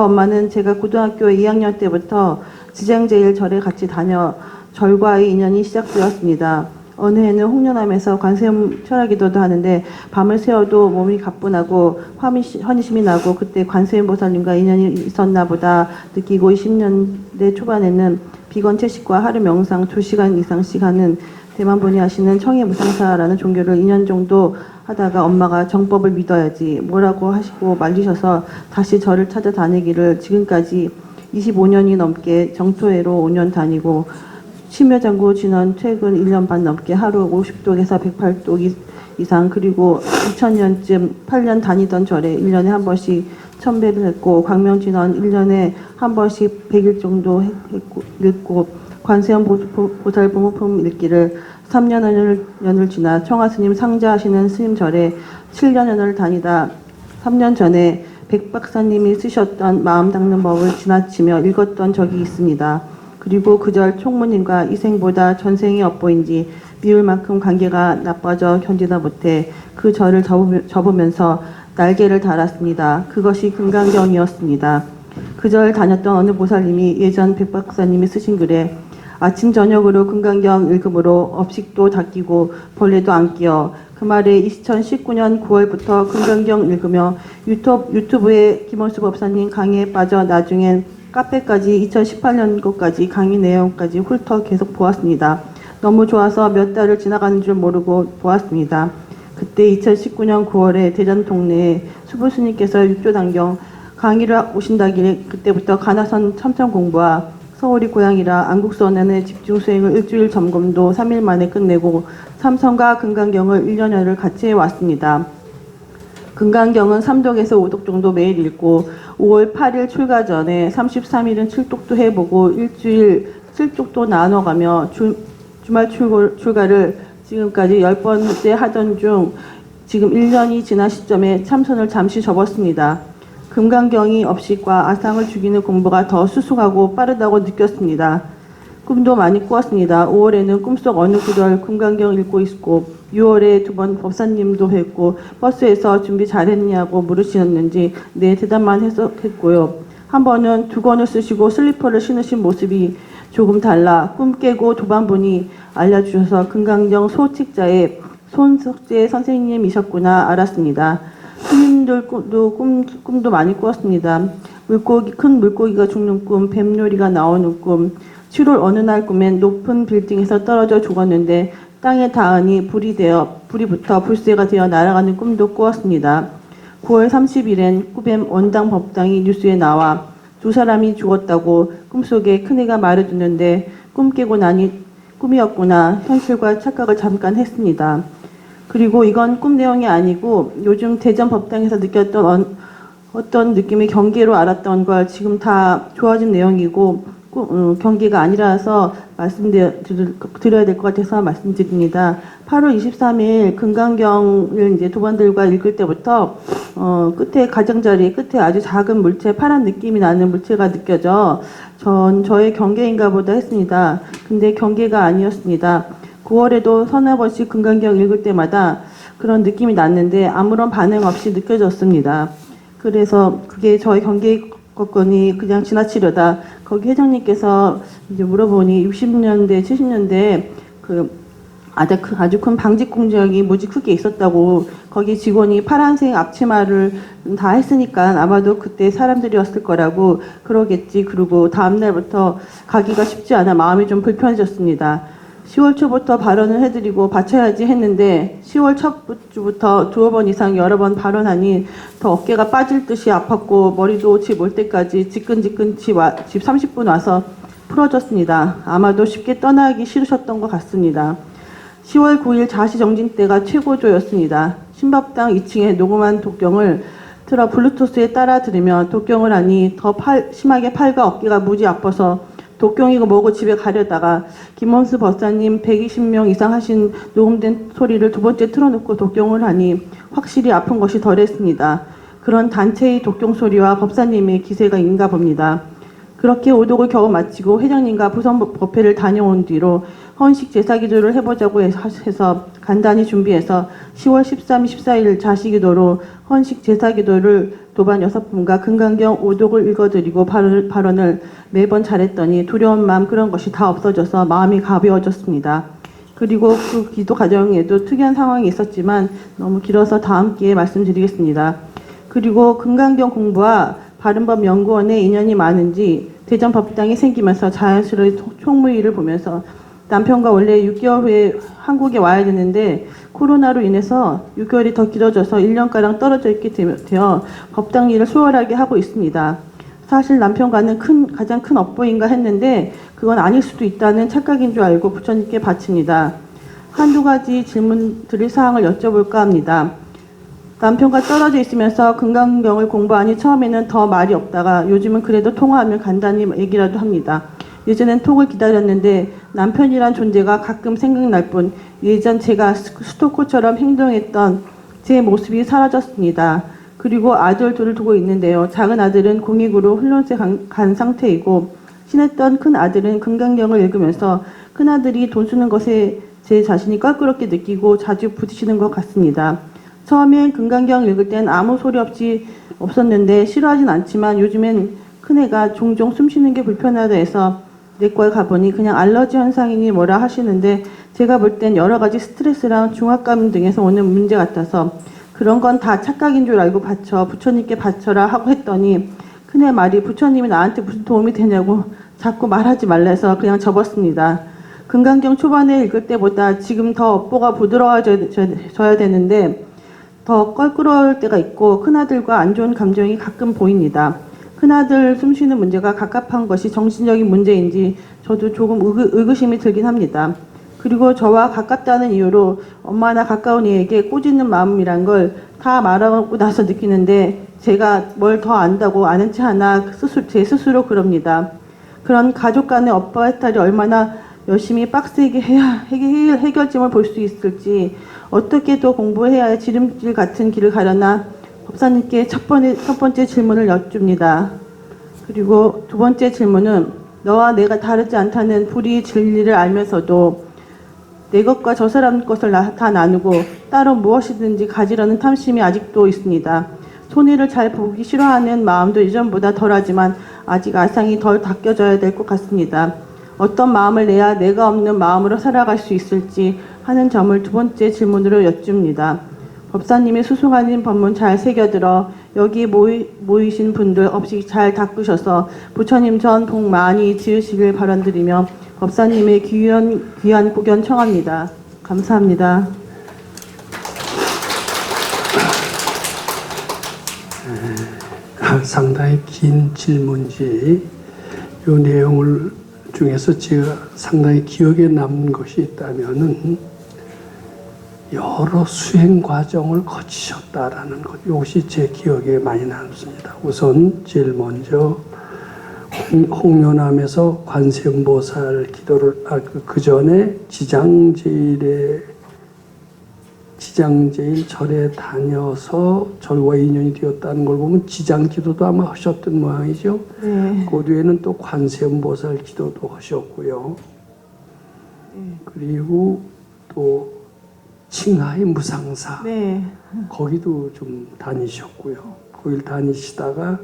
엄마는 제가 고등학교 2학년 때부터 지장제일절에 같이 다녀 절과의 인연이 시작되었습니다. 어느 해는 홍련암에서 관세음 철야기도도 하는데 밤을 새워도 몸이 가뿐하고 환희심이 나고 그때 관세음 보살님과 인연이 있었나 보다 느끼고 20년대 초반에는 비건 채식과 하루 명상 2시간 이상씩 하는 대만분이 하시는 청해무상사라는 종교를 2년 정도 하다가 엄마가 정법을 믿어야지 뭐라고 하시고 말리셔서 다시 절을 찾아다니기를 지금까지 25년이 넘게 정토회로 5년 다니고 심여장구 지난 최근 1년 반 넘게 하루 50독에서 108독 이상 그리고 2000년쯤 8년 다니던 절에 1년에 한 번씩 천배를 했고 광명진원 1년에 한 번씩 100일 정도 읽고 관세음 보살 부모품 읽기를 3년을 지나 청하스님 상자하시는 스님절에 7년을 다니다 3년 전에 백박사님이 쓰셨던 마음 닦는 법을 지나치며 읽었던 적이 있습니다. 그리고 그 절 총무님과 이생보다 전생이 엇보인지 미울 만큼 관계가 나빠져 견디다 못해 그 절을 접으면서 날개를 달았습니다. 그것이 금강경이었습니다. 그 절 다녔던 어느 보살님이 예전 백박사님이 쓰신 글에 아침 저녁으로 금강경 읽음으로 업식도 닦이고 벌레도 안 끼어 그 말에 2019년 9월부터 금강경 읽으며 유튜브에 김원수 법사님 강의에 빠져 나중엔 카페까지 2018년 것까지 강의 내용까지 훑어 계속 보았습니다. 너무 좋아서 몇 달을 지나가는 줄 모르고 보았습니다. 그때 2019년 9월에 대전 동네에 수부스님께서 육조단경 강의를 오신다길래 그때부터 가나선 참선 공부와 서울이 고향이라 안국선언의 집중 수행을 일주일 점검도 3일 만에 끝내고 삼성과 금강경을 1년여를 같이 해왔습니다. 금강경은 3독에서 5독 정도 매일 읽고 5월 8일 출가 전에 33일은 7독도 해보고 일주일 7독도 나눠가며 주말 출가를 지금까지 10번째 하던 중 지금 1년이 지난 시점에 참선을 잠시 접었습니다. 금강경이 업식과 아상을 죽이는 공부가 더 수수하고 빠르다고 느꼈습니다. 꿈도 많이 꾸었습니다. 5월에는 꿈속 어느 구절 금강경 읽고 있고 6월에 2번 법사님도 뵙고 버스에서 준비 잘했냐고 물으시는지 네 대답만 했고요. 한 번은 2권을 쓰시고 슬리퍼를 신으신 모습이 조금 달라 꿈 깨고 도반분이 알려주셔서 금강경 소책자의 손석재 선생님이셨구나 알았습니다. 스님들도 꿈도 많이 꾸었습니다. 큰 물고기가 죽는 꿈, 뱀요리가 나오는 꿈, 7월 어느 날 꿈엔 높은 빌딩에서 떨어져 죽었는데 땅에 닿으니 불이 붙어 불새가 되어 날아가는 꿈도 꾸었습니다. 9월 30일엔 꾸뱀 원당 법당이 뉴스에 나와 2사람이 죽었다고 꿈속에 큰애가 말해주는데 꿈 깨고 나니 꿈이었구나 현실과 착각을 잠깐 했습니다. 그리고 이건 꿈 내용이 아니고 요즘 대전 법당에서 느꼈던 어떤 느낌의 경계로 알았던 걸 지금 다 좋아진 내용이고 경계가 아니라서 말씀드려야 될 것 같아서 말씀드립니다. 8월 23일 금강경을 이제 도반들과 읽을 때부터 끝에 가장자리 끝에 아주 작은 물체 파란 느낌이 나는 물체가 느껴져 저의 경계인가 보다 했습니다. 근데 경계가 아니었습니다. 9월에도 서너 번씩 금강경 읽을 때마다 그런 느낌이 났는데 아무런 반응 없이 느껴졌습니다. 그래서 그게 저의 경계였거니 그냥 지나치려다 거기 회장님께서 이제 물어보니 60년대, 70년대 아주 큰 방직 공장이 무지 크게 있었다고 거기 직원이 파란색 앞치마를 다 했으니까 아마도 그때 사람들이었을 거라고 그러겠지. 그리고 다음날부터 가기가 쉽지 않아 마음이 좀 불편해졌습니다. 10월 초부터 발언을 해드리고 바쳐야지 했는데 10월 첫 주부터 2번 이상 여러 번 발언하니 더 어깨가 빠질 듯이 아팠고 머리도 집 올 때까지 지끈지끈 집 30분 와서 풀어졌습니다. 아마도 쉽게 떠나기 싫으셨던 것 같습니다. 10월 9일 자시정진 때가 최고조였습니다. 신법당 2층에 녹음한 독경을 틀어 블루투스에 따라 들으며 독경을 하니 더 심하게 팔과 어깨가 무지 아파서 독경이고 뭐고 집에 가려다가 김원수 법사님 120명 이상 하신 녹음된 소리를 2번째 틀어놓고 독경을 하니 확실히 아픈 것이 덜했습니다. 그런 단체의 독경 소리와 법사님의 기세가 있는가 봅니다. 그렇게 오독을 겨우 마치고 회장님과 부선 법회를 다녀온 뒤로 헌식 제사 기도를 해보자고 해서 간단히 준비해서 10월 13, 14일 자시기도로 헌식 제사 기도를 도반 6분과 금강경 5독을 읽어드리고 발언을 매번 잘했더니 두려운 마음 그런 것이 다 없어져서 마음이 가벼워졌습니다. 그리고 그 기도 과정에도 특이한 상황이 있었지만 너무 길어서 다음 기회에 말씀드리겠습니다. 그리고 금강경 공부와 바른법 연구원에 인연이 많은지 대전법당이 생기면서 자연스레 총무일을 보면서 남편과 원래 6개월 후에 한국에 와야 되는데 코로나로 인해서 6개월이 더 길어져서 1년가량 떨어져 있게 되어 법당 일을 수월하게 하고 있습니다. 사실 남편과는 가장 큰 업보인가 했는데 그건 아닐 수도 있다는 착각인 줄 알고 부처님께 바칩니다. 한두 가지 질문 드릴 사항을 여쭤볼까 합니다. 남편과 떨어져 있으면서 금강경을 공부하니 처음에는 더 말이 없다가 요즘은 그래도 통화하면 간단히 얘기라도 합니다. 예전엔 톡을 기다렸는데 남편이란 존재가 가끔 생각날 뿐 예전 제가 스토커처럼 행동했던 제 모습이 사라졌습니다. 그리고 아들 둘을 두고 있는데요. 작은 아들은 공익으로 훈련소에 간 상태이고 친했던 큰 아들은 금강경을 읽으면서 큰 아들이 돈 쓰는 것에 제 자신이 껄끄럽게 느끼고 자주 부딪히는 것 같습니다. 처음엔 금강경 읽을 땐 아무 소리 없었는데 싫어하진 않지만 요즘엔 큰애가 종종 숨 쉬는 게 불편하다 해서 내과에 가보니 그냥 알러지 현상이니 뭐라 하시는데 제가 볼 땐 여러 가지 스트레스랑 중압감 등에서 오는 문제 같아서 그런 건 다 착각인 줄 알고 부처님께 바쳐라 하고 했더니 큰애 말이 부처님이 나한테 무슨 도움이 되냐고 자꾸 말하지 말라 해서 그냥 접었습니다. 금강경 초반에 읽을 때보다 지금 더 업보가 부드러워져야 되는데 더 껄끄러울 때가 있고 큰아들과 안 좋은 감정이 가끔 보입니다. 큰아들 숨쉬는 문제가 갑갑한 것이 정신적인 문제인지 저도 조금 의구심이 들긴 합니다. 그리고 저와 가깝다는 이유로 엄마나 가까운 이에게 꼬지는 마음이란 걸 다 말하고 나서 느끼는데 제가 뭘 더 안다고 아는 체 하나 제 스스로 그럽니다. 그런 가족 간의 업과 해탈이 얼마나 열심히 빡세게 해결점을 볼 수 있을지 어떻게 더 공부해야 할 지름길 같은 길을 가려나 법사님께 첫 번째 질문을 여쭙니다. 그리고 두 번째 질문은 너와 내가 다르지 않다는 불의 진리를 알면서도 내 것과 저 사람 것을 다 나누고 따로 무엇이든지 가지려는 탐심이 아직도 있습니다. 손해를 잘 보기 싫어하는 마음도 이전보다 덜하지만 아직 아상이 덜 닦여져야 될 것 같습니다. 어떤 마음을 내야 내가 없는 마음으로 살아갈 수 있을지 하는 점을 두 번째 질문으로 여쭙니다. 법사님의 수수하는 법문 잘 새겨들어 여기 모이신 분들 없이 잘 닦으셔서 부처님 전 복 많이 지으시길 바란드리며 법사님의 귀한 고견 청합니다. 감사합니다. 상당히 긴 질문지 이 내용을 중에서 제가 상당히 기억에 남는 것이 있다면은 여러 수행 과정을 거치셨다라는 것, 이것이 제 기억에 많이 남습니다. 우선 제일 먼저 홍련암에서 관세음보살 기도를 그 전에 지장제일 절에 다녀서 절과 인연이 되었다는 걸 보면 지장기도도 아마 하셨던 모양이죠. 네. 그 뒤에는 또 관세음보살 기도도 하셨고요. 그리고 또 칭하이 무상사, 네. 거기도 좀 다니셨고요. 거길 다니시다가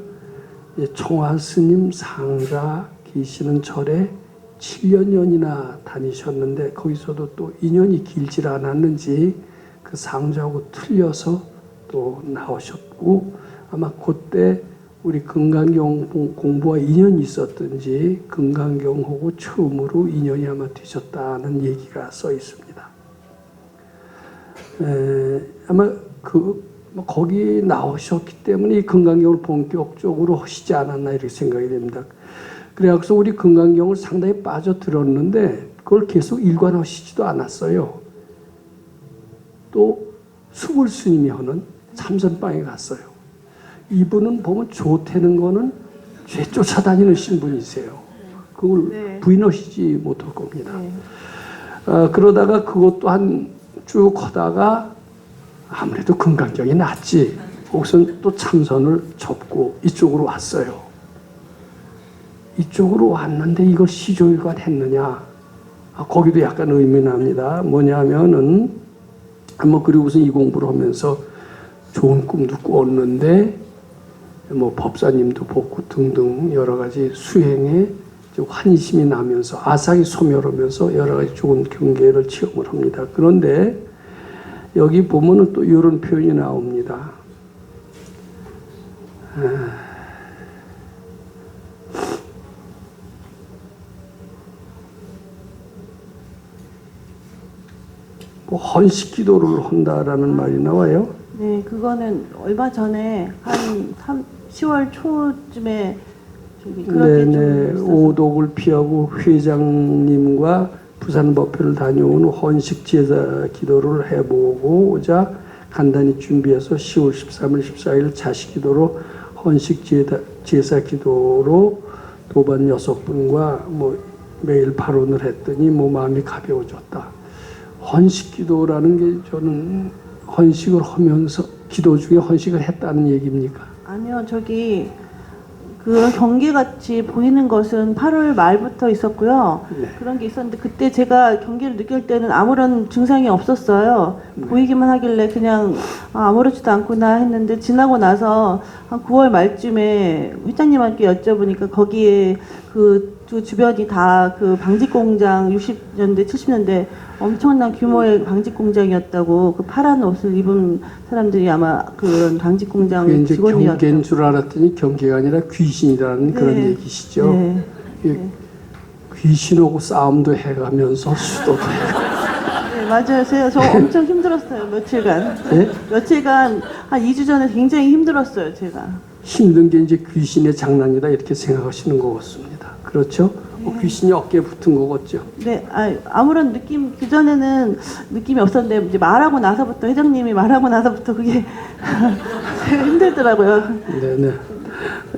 총화스님 상가 계시는 절에 7년이나 다니셨는데 거기서도 또 인연이 길질 않았는지 그 상자하고 틀려서 또 나오셨고 아마 그때 우리 금강경 공부와 인연이 있었든지 금강경하고 처음으로 인연이 아마 되셨다는 얘기가 써 있습니다. 아마 거기 나오셨기 때문에 이 금강경을 본격적으로 하시지 않았나 이렇게 생각이 됩니다. 그래서 우리 금강경을 상당히 빠져들었는데 그걸 계속 일관하시지도 않았어요. 또 수불 스님이 하는 참선방에 갔어요. 이분은 보면 좋다는 거는 죄 쫓아다니는 신분이세요. 그걸 부인하시지 못할 겁니다. 그러다가 그것도 쭉 하다가 아무래도 금강경이 낫지. 우선 또 참선을 접고 이쪽으로 왔어요. 이쪽으로 왔는데 이걸 시조일관 했느냐? 거기도 약간 의미납니다. 뭐냐면은 그리고선 이 공부를 하면서 좋은 꿈도 꿨는데 법사님도 보고 등등 여러 가지 수행에 환심이 나면서 아상이 소멸하면서 여러 가지 좋은 경계를 체험을 합니다. 그런데 여기 보면은 또 이런 표현이 나옵니다. 헌식 기도를 한다라는 말이 나와요. 네, 그거는 얼마 전에 한 10월 초쯤에 그렇게 네네, 좀 오독을 피하고 회장님과 부산 법회를 다녀온 헌식 제사 기도를 해보고자 간단히 준비해서 10월 13일, 14일 자식 기도로 헌식 제사 기도로 도반 6분과 매일 발언을 했더니 마음이 가벼워졌다. 헌식 기도라는 게 저는 헌식을 하면서 기도 중에 헌식을 했다는 얘기입니까? 아니요, 그런 경계같이 보이는 것은 8월 말부터 있었고요. 네. 그런 게 있었는데 그때 제가 경계를 느낄 때는 아무런 증상이 없었어요. 보이기만 하길래 그냥 아무렇지도 않구나 했는데 지나고 나서 한 9월 말쯤에 회장님한테 여쭤보니까 거기에 그 주변이 다 그 방직 공장 60년대 70년대 엄청난 규모의 방직 공장이었다고 그 파란 옷을 입은 사람들이 아마 그런 방직 공장 그게 이제 직원이었다고. 경계인 줄 알았더니 경계가 아니라 귀신이라는 그런 얘기시죠. 네. 귀신하고 싸움도 해가면서 수도도 해가면서. 네, 맞아요. 저 엄청 힘들었어요. 며칠간. 네? 며칠간 한 2주 전에 굉장히 힘들었어요. 제가. 힘든 게 이제 귀신의 장난이다 이렇게 생각하시는 것 같습니다. 그렇죠? 귀신이 어깨에 붙은 거겠죠. 네, 아무런 느낌 그전에는 느낌이 없었는데 이제 말하고 나서부터 회장님이 말하고 나서부터 그게 힘들더라고요. 네네.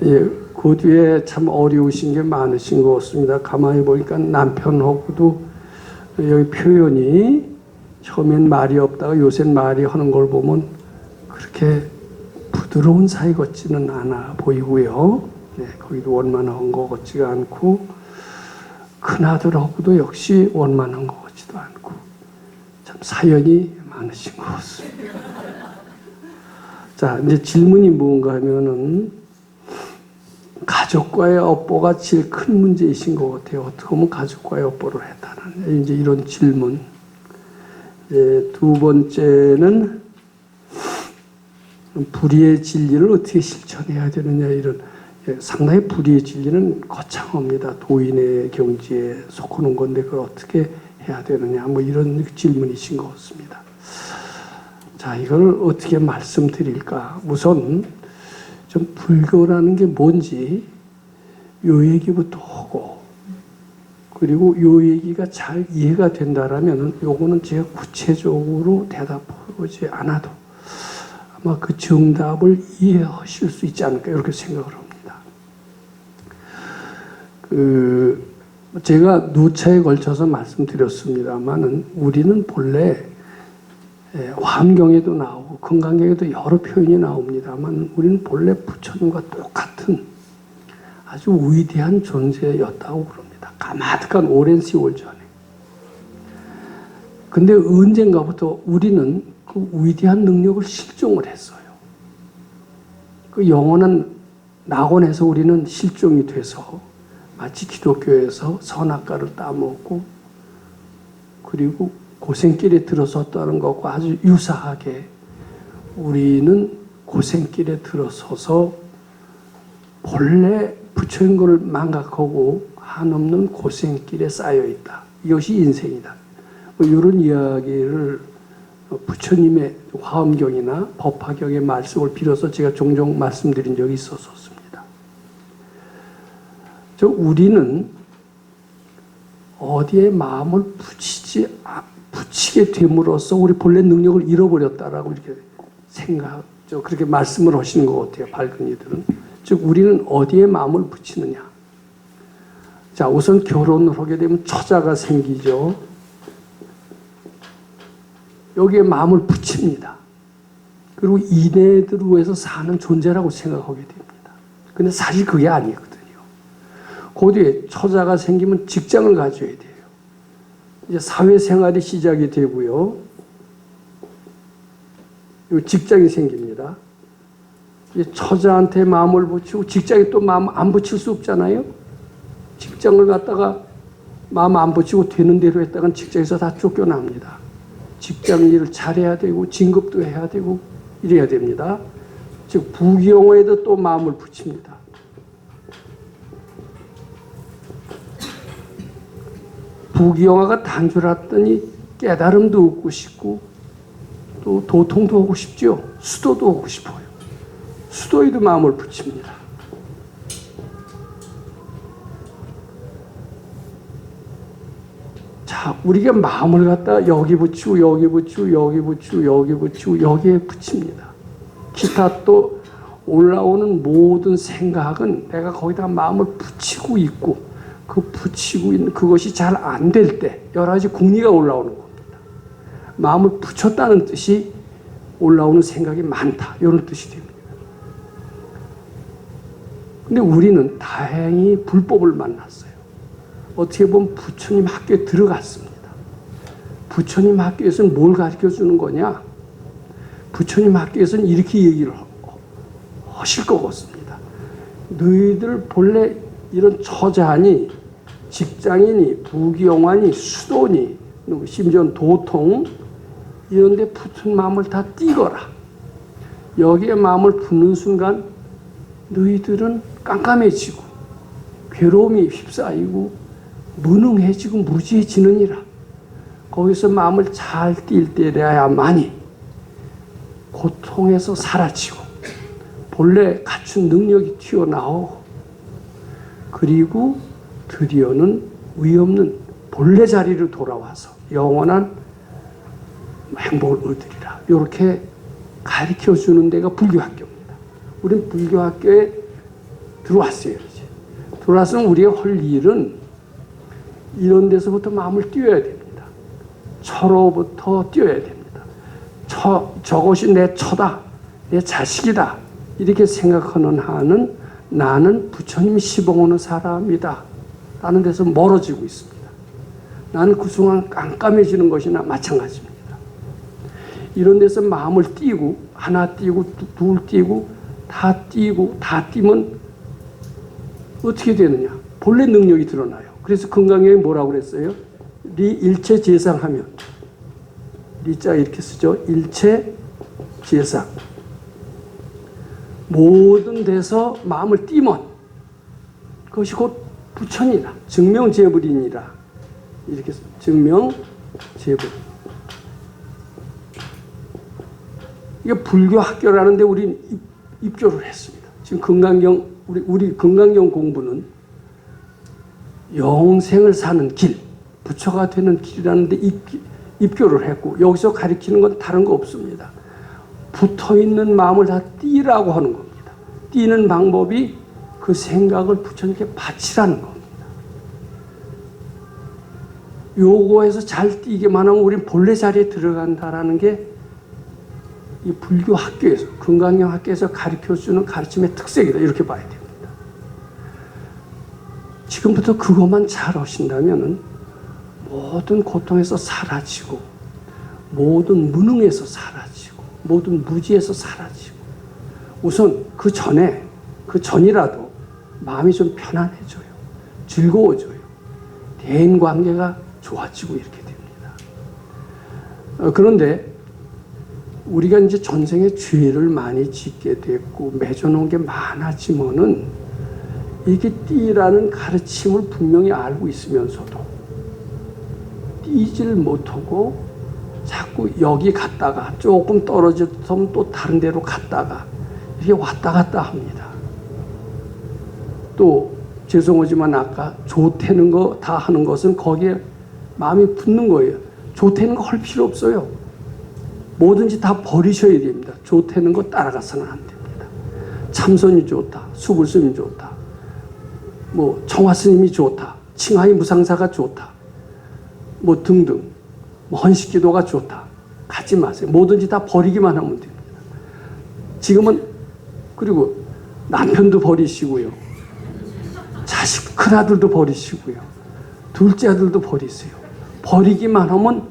예, 그 뒤에 참 어려우신 게 많으신 것 같습니다. 가만히 보니까 남편하고도 여기 표현이 처음엔 말이 없다가 요새는 말이 하는 걸 보면 그렇게 부드러운 사이 같지는 않아 보이고요. 네, 거기도 원만한 것 같지가 않고 큰아들하고도 역시 원만한 것 같지도 않고 참 사연이 많으신 것 같습니다. 자, 이제 질문이 뭔가 하면은 가족과의 업보가 제일 큰 문제이신 것 같아요. 어떻게 보면 가족과의 업보를 했다는 이제 이런 질문. 두 번째는 불의의 진리를 어떻게 실천해야 되느냐 이런 상당히 불의의 진리는 거창합니다. 도인의 경지에 속하는 건데 그걸 어떻게 해야 되느냐 이런 질문이신 것 같습니다. 자, 이걸 어떻게 말씀드릴까? 우선 좀 불교라는 게 뭔지 요 얘기부터 하고 그리고 요 얘기가 잘 이해가 된다라면 요거는 제가 구체적으로 대답하지 않아도 아마 그 정답을 이해하실 수 있지 않을까 이렇게 생각을 합니다. 제가 누차에 걸쳐서 말씀드렸습니다만은 우리는 본래 화엄경에도 나오고 금강경에도 여러 표현이 나옵니다만 우리는 본래 부처님과 똑같은 아주 위대한 존재였다고 그럽니다. 가마득한 오랜 세월 전에. 근데 언젠가부터 우리는 그 위대한 능력을 실종을 했어요. 그 영원한 낙원에서 우리는 실종이 돼서 마치 기독교에서 선악과를 따먹고 그리고 고생길에 들어섰다는 것과 아주 유사하게 우리는 고생길에 들어서서 본래 부처인 것을 망각하고 한없는 고생길에 쌓여있다. 이것이 인생이다. 이런 이야기를 부처님의 화엄경이나 법화경의 말씀을 빌어서 제가 종종 말씀드린 적이 있었습니다. 우리는 어디에 마음을 붙이게 됨으로써 우리 본래 능력을 잃어버렸다라고 이렇게 그렇게 말씀을 하시는 것 같아요. 밝은 이들은. 즉 우리는 어디에 마음을 붙이느냐. 자, 우선 결혼을 하게 되면 처자가 생기죠. 여기에 마음을 붙입니다. 그리고 이내들을 위해서 사는 존재라고 생각하게 됩니다. 근데 사실 그게 아니거든요. 그 뒤에 처자가 생기면 직장을 가져야 돼요. 이제 사회생활이 시작이 되고요. 직장이 생깁니다. 이제 처자한테 마음을 붙이고 직장에 또 마음 안 붙일 수 없잖아요. 직장을 갖다가 마음 안 붙이고 되는 대로 했다간 직장에서 다 쫓겨납니다. 직장 일을 잘해야 되고 진급도 해야 되고 이래야 됩니다. 즉 부귀영화에도 또 마음을 붙입니다. 부귀영화가 단줄았더니 깨달음도 얻고 싶고 또 도통도 오고 싶죠. 수도도 오고 싶어요. 수도에도 마음을 붙입니다. 자, 우리가 마음을 갖다 여기 붙이고 여기 붙이고 여기 붙이고 여기 붙이고 여기에 붙입니다. 기타 또 올라오는 모든 생각은 내가 거기다 마음을 붙이고 있고 그 붙이고 있는 그것이 잘 안 될 때 여러 가지 궁리가 올라오는 겁니다. 마음을 붙였다는 뜻이 올라오는 생각이 많다 이런 뜻이 됩니다. 근데 우리는 다행히 불법을 만났어요. 어떻게 보면 부처님 학교에 들어갔습니다. 부처님 학교에서는 뭘 가르쳐 주는 거냐? 부처님 학교에서는 이렇게 얘기를 하실 것 같습니다. 너희들 본래 이런 처자니 직장이니 부귀영화니 수도니 심지어 도통 이런 데 붙은 마음을 다 띄거라. 여기에 마음을 붙는 순간 너희들은 깜깜해지고 괴로움이 휩싸이고 무능해지고 무지해지느니라. 거기서 마음을 잘 띌 때야만이 고통에서 사라지고 본래 갖춘 능력이 튀어나오고 그리고 드디어는 위없는 본래 자리로 돌아와서 영원한 행복을 얻으리라. 이렇게 가르쳐주는 데가 불교학교입니다. 우리는 불교학교에 들어왔어요. 이제. 들어와서 우리가 할 일은 이런 데서부터 마음을 띄워야 됩니다. 처로부터 띄워야 됩니다. 저것이 내 처다, 내 자식이다 이렇게 생각하는 한은 나는 부처님 시봉하는 사람이다 라는 데서 멀어지고 있습니다. 나는 그 순간 깜깜해지는 것이나 마찬가지입니다. 이런 데서 마음을 띄고 하나 띄고 둘 띄고 다 띄면 어떻게 되느냐? 본래 능력이 드러나요. 그래서 금강경에 뭐라고 그랬어요? 리 일체 재상하면 리자 이렇게 쓰죠. 일체 재상 모든 데서 마음을 띄면 그것이 곧 부처니라 증명재불이니라 이렇게 증명재불. 이게 불교 학교라는데 우리는 입교를 했습니다. 지금 금강경 우리 금강경 공부는 영생을 사는 길, 부처가 되는 길이라는데 입교를 했고 여기서 가리키는 건 다른 거 없습니다. 붙어있는 마음을 다 띄라고 하는 겁니다. 띄는 방법이 그 생각을 부처님께 바치라는 겁니다. 요거에서 잘 띄기만 하면 우리는 본래 자리에 들어간다라는 게 이 불교 학교에서 금강경 학교에서 가르쳐주는 가르침의 특색이다 이렇게 봐야 됩니다. 지금부터 그것만 잘 하신다면 모든 고통에서 사라지고 모든 무능에서 사라지고 모든 무지에서 사라지고 우선 그 전이라도 마음이 좀 편안해져요. 즐거워져요. 대인관계가 좋아지고 이렇게 됩니다. 그런데 우리가 이제 전생에 죄를 많이 짓게 됐고 맺어놓은 게 많아지면은 이게 띠라는 가르침을 분명히 알고 있으면서도 띠질 못하고 자꾸 여기 갔다가 조금 떨어졌으면 또 다른 데로 갔다가 이렇게 왔다 갔다 합니다. 또 죄송하지만 아까 좋다는 거 다 하는 것은 거기에 마음이 붙는 거예요. 좋다는 거 할 필요 없어요. 뭐든지 다 버리셔야 됩니다. 좋다는 거 따라가서는 안 됩니다. 참선이 좋다, 수불스님이 좋다, 뭐 청화스님이 좋다, 칭하이 무상사가 좋다, 뭐 등등, 뭐 헌식기도가 좋다. 가지 마세요. 뭐든지 다 버리기만 하면 됩니다. 지금은 그리고 남편도 버리시고요, 자식 큰아들도 버리시고요, 둘째 아들도 버리세요. 버리기만 하면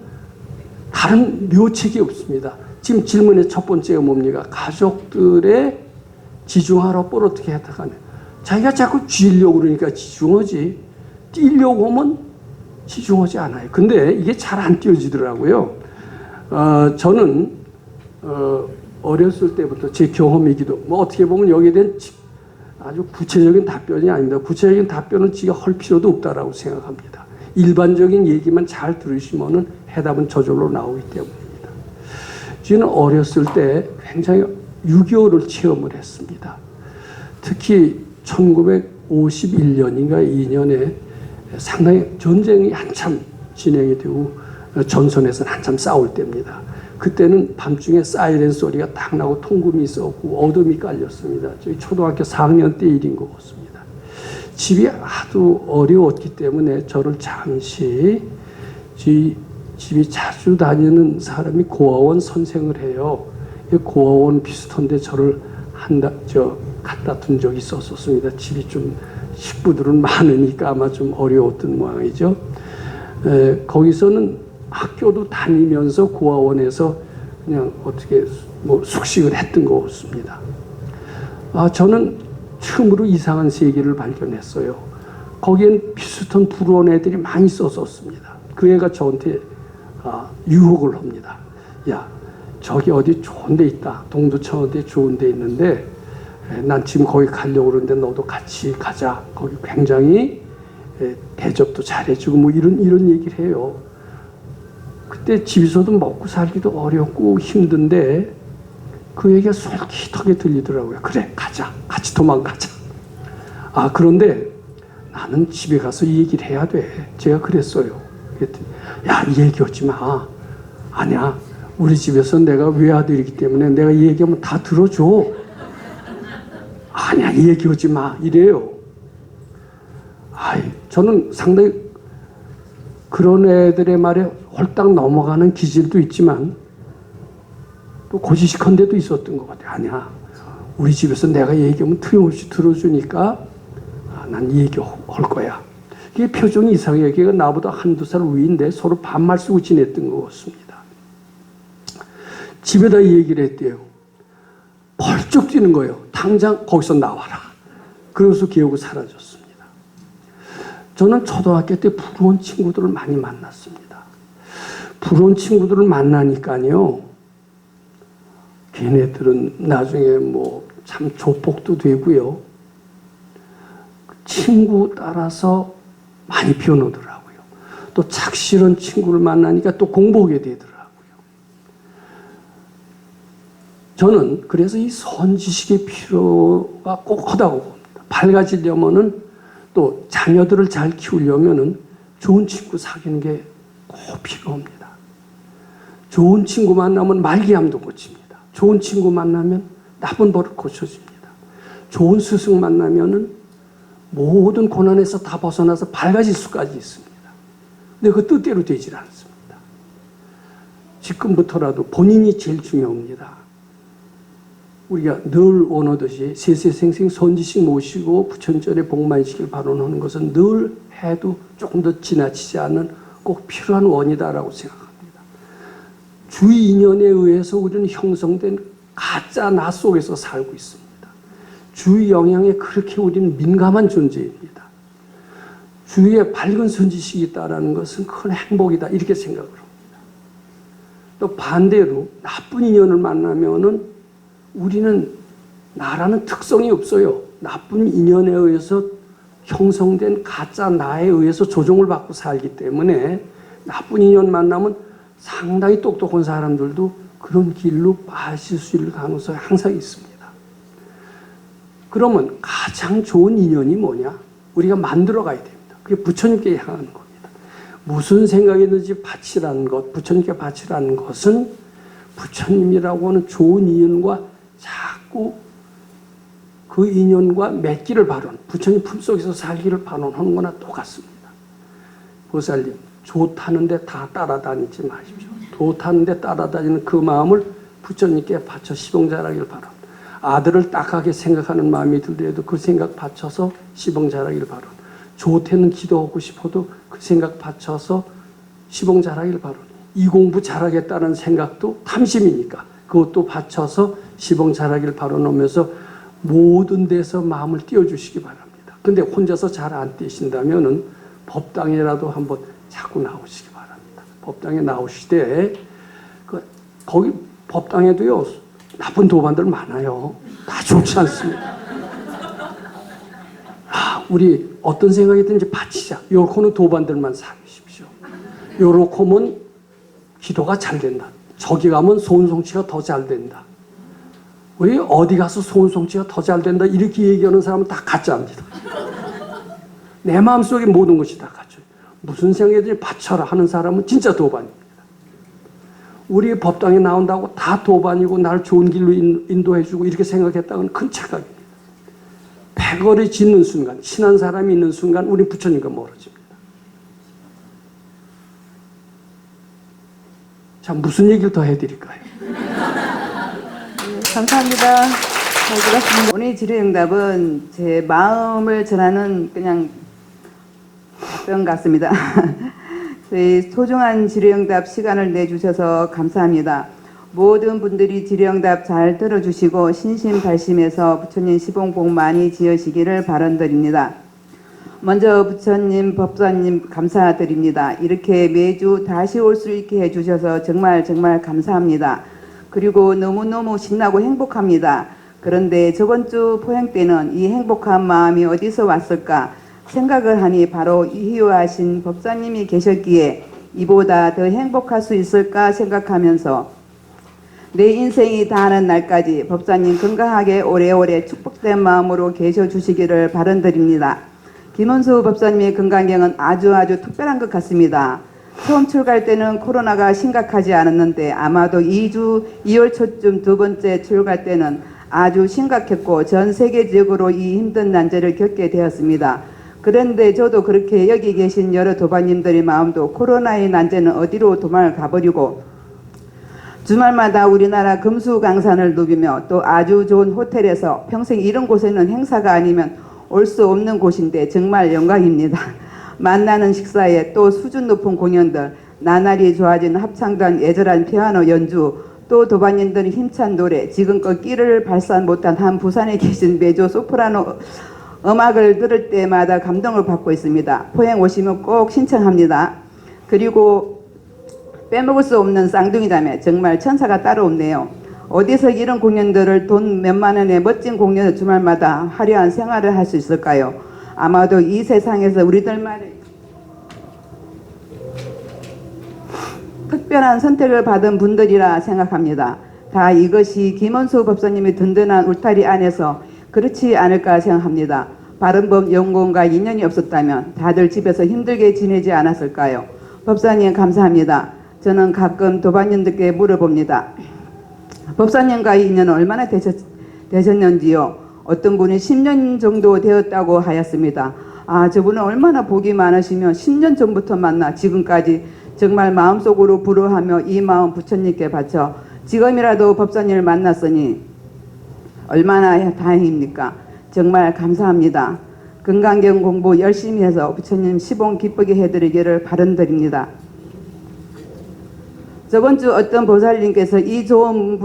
다른 묘책이 없습니다. 지금 질문의 첫 번째가 뭡니까? 가족들의 지중하라 뭘 어떻게 해석하냐. 자기가 자꾸 쥐려고 그러니까 지중하지. 띄려고 하면 지중하지 않아요. 근데 이게 잘 안 띄어지더라고요. 저는 어렸을 때부터 제 경험이기도, 뭐 어떻게 보면 여기에 대한 아주 구체적인 답변이 아닙니다. 구체적인 답변은 지가 할 필요도 없다라고 생각합니다. 일반적인 얘기만 잘 들으시면은 해답은 저절로 나오기 때문입니다. 저는 어렸을 때 굉장히 6.25를 체험을 했습니다. 특히 1951년인가 2년에 상당히 전쟁이 한참 진행이 되고 전선에서는 한참 싸울 때입니다. 그때는 밤중에 사이렌 소리가 딱 나고 통금이 있었고 어둠이 깔렸습니다. 저희 초등학교 4학년 때 일인 것 같습니다. 집이 하도 어려웠기 때문에 저를 잠시 집이 자주 다니는 사람이 고아원 선생을 해요. 고아원 비슷한데 저를 갖다 둔 적이 있었습니다. 집이 좀 식구들은 많으니까 아마 좀 어려웠던 모양이죠. 거기서는 학교도 다니면서 고아원에서 그냥 어떻게 뭐 숙식을 했던 것 같습니다. 저는 처음으로 이상한 세계를 발견했어요. 거기엔 비슷한 불온 애들이 많이 있었습니다. 그 애가 저한테 유혹을 합니다. 야, 저기 어디 좋은 데 있다. 동두천 어디 좋은 데 있는데 난 지금 거기 가려고 그러는데 너도 같이 가자. 거기 굉장히 대접도 잘해주고 뭐 이런 얘기를 해요. 그때 집에서도 먹고 살기도 어렵고 힘든데 그 얘기가 솔깃하게 들리더라고요. 그래, 가자. 같이 도망가자. 그런데 나는 집에 가서 이 얘기를 해야 돼. 제가 그랬어요. 그랬더니, 야, 이 얘기 하지 마. 아니야. 우리 집에서 내가 외아들이기 때문에 내가 이 얘기하면 다 들어줘. 아니야, 이 얘기 하지 마. 이래요. 저는 상당히 그런 애들의 말에 홀딱 넘어가는 기질도 있지만 또 고지식한 데도 있었던 것 같아요. 아니야, 우리 집에서 내가 얘기하면 틀림없이 들어주니까 난 이 얘기 할 거야. 이게 표정이 이상해요. 걔가 나보다 한두 살 위인데 서로 반말 쓰고 지냈던 것 같습니다. 집에다 이 얘기를 했대요. 벌쩍 뛰는 거예요. 당장 거기서 나와라. 그래서 기억이 사라졌습니다. 저는 초등학교 때 부러운 친구들을 많이 만났습니다. 부러운 친구들을 만나니까요, 걔네들은 나중에 뭐 참 조폭도 되고요, 친구 따라서 많이 변하더라고요. 또 착실한 친구를 만나니까 또 공부하게 되더라고요. 저는 그래서 이 선지식의 필요가 꼭 하다고 봅니다. 밝아지려면은 또 자녀들을 잘 키우려면은 좋은 친구 사귀는 게 꼭 필요합니다. 좋은 친구 만나면 말기암도 고칩니다. 좋은 친구 만나면 나쁜 버릇 고쳐집니다. 좋은 스승 만나면은 모든 고난에서 다 벗어나서 밝아질 수까지 있습니다. 근데 그 뜻대로 되질 않습니다. 지금부터라도 본인이 제일 중요합니다. 우리가 늘 원하듯이 세세생생 선지식 모시고 부천절에 복만시길 발언하는 것은 늘 해도 조금 더 지나치지 않는 꼭 필요한 원이다라고 생각합니다. 주의 인연에 의해서 우리는 형성된 가짜 나 속에서 살고 있습니다. 주의 영향에 그렇게 우리는 민감한 존재입니다. 주위에 밝은 선지식이 있다는 것은 큰 행복이다 이렇게 생각을 합니다. 또 반대로 나쁜 인연을 만나면은 우리는 나라는 특성이 없어요. 나쁜 인연에 의해서 형성된 가짜 나에 의해서 조종을 받고 살기 때문에 나쁜 인연 만나면 상당히 똑똑한 사람들도 그런 길로 빠질 수 있을 가능성이 항상 있습니다. 그러면 가장 좋은 인연이 뭐냐? 우리가 만들어 가야 됩니다. 그게 부처님께 향하는 겁니다. 무슨 생각이든지 바치라는 것, 부처님께 바치라는 것은 부처님이라고 하는 좋은 인연과 자꾸 그 인연과 맺기를 발언, 부처님 품속에서 살기를 발언하는 거나 똑같습니다. 보살님, 좋다는데 다 따라다니지 마십시오. 좋다는데 따라다니는 그 마음을 부처님께 바쳐 시봉자라기를 바랍니다. 아들을 딱하게 생각하는 마음이 들더라도 그 생각 바쳐서 시봉자라기를 바랍니다. 좋대는 기도하고 싶어도 그 생각 바쳐서 시봉 잘하길 바라니 이 공부 잘하겠다는 생각도 탐심이니까 그것도 바쳐서 시봉 잘하길 바라면서 모든 데서 마음을 띄워주시기 바랍니다. 근데 혼자서 잘 안 띄신다면은 법당이라도 한번 자꾸 나오시기 바랍니다. 법당에 나오시되 거기 법당에도요 나쁜 도반들 많아요. 다 좋지 않습니다. 우리 어떤 생각이든지 바치자. 요렇게는 도반들만 사귀십시오. 요렇게면 기도가 잘 된다. 저기 가면 소은송치가 더 잘 된다. 왜 어디 가서 소은송치가 더 잘 된다 이렇게 얘기하는 사람은 다 가짜입니다. 내 마음속에 모든 것이 다 가짜예요. 무슨 생각이든지 바쳐라 하는 사람은 진짜 도반입니다. 우리 법당에 나온다고 다 도반이고 날 좋은 길로 인도해주고 이렇게 생각했다고는 큰 착각입니다. 패거리 짓는 순간, 친한 사람이 있는 순간 우리 부처님과 멀어집니다. 자, 무슨 얘기를 더 해드릴까요? 감사합니다. 잘 들었습니다. 오늘 질의응답은 제 마음을 전하는 그냥 답변 같습니다. 저희 소중한 질의응답 시간을 내주셔서 감사합니다. 모든 분들이 질의응답 잘 들어주시고 신심발심해서 부처님 시봉 복 많이 지으시기를 바란드립니다. 먼저 부처님, 법사님 감사드립니다. 이렇게 매주 다시 올 수 있게 해주셔서 정말 감사합니다. 그리고 너무너무 신나고 행복합니다. 그런데 저번 주 포행 때는 이 행복한 마음이 어디서 왔을까 생각을 하니 바로 이희유하신 법사님이 계셨기에 이보다 더 행복할 수 있을까 생각하면서 내 인생이 다하는 날까지 법사님 건강하게 오래오래 축복된 마음으로 계셔 주시기를 바란드립니다. 김원수 법사님의 건강경은 아주 특별한 것 같습니다. 처음 출가할 때는 코로나가 심각하지 않았는데 아마도 2월 초쯤 두 번째 출가할 때는 아주 심각했고 전 세계적으로 이 힘든 난제를 겪게 되었습니다. 그런데 저도 그렇게 여기 계신 여러 도반님들의 마음도 코로나의 난제는 어디로 도망을 가버리고 주말마다 우리나라 금수강산을 누비며 또 아주 좋은 호텔에서 평생 이런 곳에는 행사가 아니면 올 수 없는 곳인데 정말 영광입니다. 만나는 식사에 또 수준 높은 공연들, 나날이 좋아진 합창단 애절한 피아노 연주, 또 도반님들의 힘찬 노래, 지금껏 끼를 발산 못한 한 부산에 계신 메조 소프라노 음악을 들을 때마다 감동을 받고 있습니다. 포행 오시면 꼭 신청합니다. 그리고 빼먹을 수 없는 쌍둥이자매, 정말 천사가 따로 없네요. 어디서 이런 공연들을 돈 몇만 원의 멋진 공연을 주말마다 화려한 생활을 할 수 있을까요? 아마도 이 세상에서 우리들만의 특별한 선택을 받은 분들이라 생각합니다. 다 이것이 김원수 법사님의 든든한 울타리 안에서 그렇지 않을까 생각합니다. 바른법 연구원과 인연이 없었다면 다들 집에서 힘들게 지내지 않았을까요? 법사님 감사합니다. 저는 가끔 도반님들께 물어봅니다. 법사님과의 인연은 얼마나 되셨는지요? 어떤 분이 10년 정도 되었다고 하였습니다. 저분은 얼마나 복이 많으시면 10년 전부터 만나 지금까지 정말 마음속으로 부러워하며 이 마음 부처님께 바쳐 지금이라도 법사님을 만났으니 얼마나 다행입니까? 정말 감사합니다. 건강경 공부 열심히 해서 부처님 시봉 기쁘게 해드리기를 바란드립니다. 저번 주 어떤 보살님께서 이 좋은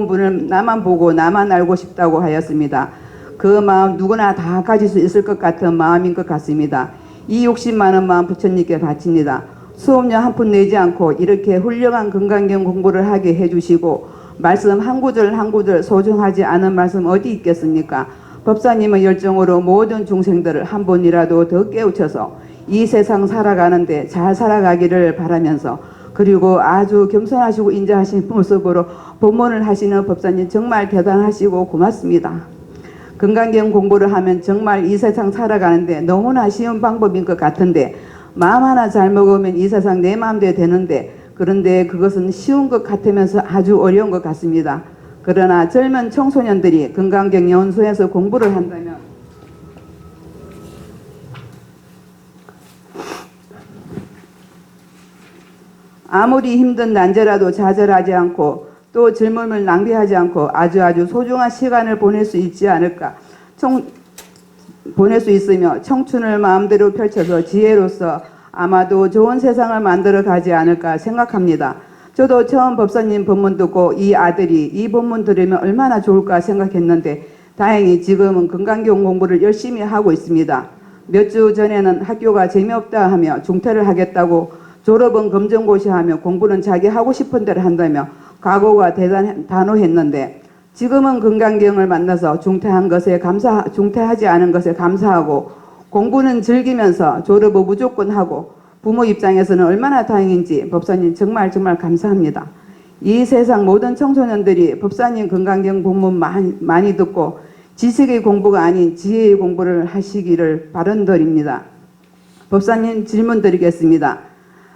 분을 나만 보고 나만 알고 싶다고 하였습니다. 그 마음 누구나 다 가질 수 있을 것 같은 마음인 것 같습니다. 이 욕심 많은 마음 부처님께 바칩니다. 수업료 한 푼 내지 않고 이렇게 훌륭한 건강경 공부를 하게 해주시고 말씀 한 구절 한 구절 소중하지 않은 말씀 어디 있겠습니까? 법사님의 열정으로 모든 중생들을 한 번이라도 더 깨우쳐서 이 세상 살아가는데 잘 살아가기를 바라면서 그리고 아주 겸손하시고 인자하신 모습으로 법문을 하시는 법사님 정말 대단하시고 고맙습니다. 건강경 공부를 하면 정말 이 세상 살아가는데 너무나 쉬운 방법인 것 같은데 마음 하나 잘 먹으면 이 세상 내 마음대로 되는데 그런데 그것은 쉬운 것 같으면서 아주 어려운 것 같습니다. 그러나 젊은 청소년들이 건강경 연수에서 공부를 한다면 아무리 힘든 난제라도 좌절하지 않고 또 젊음을 낭비하지 않고 아주 소중한 시간을 보낼 수 있지 않을까 보낼 수 있으며 청춘을 마음대로 펼쳐서 지혜로서 아마도 좋은 세상을 만들어 가지 않을까 생각합니다. 저도 처음 법사님 법문 듣고 이 아들이 이 법문 들으면 얼마나 좋을까 생각했는데 다행히 지금은 건강교육 공부를 열심히 하고 있습니다. 몇 주 전에는 학교가 재미없다 하며 중퇴를 하겠다고 졸업은 검정고시 하며 공부는 자기 하고 싶은 대로 한다며 각오가 단호했는데 지금은 건강경을 만나서 중퇴하지 않은 것에 감사하고 공부는 즐기면서 졸업은 무조건 하고 부모 입장에서는 얼마나 다행인지 법사님 정말 감사합니다. 이 세상 모든 청소년들이 법사님 건강경 본문 많이 듣고 지식의 공부가 아닌 지혜의 공부를 하시기를 바란드립니다. 법사님 질문 드리겠습니다.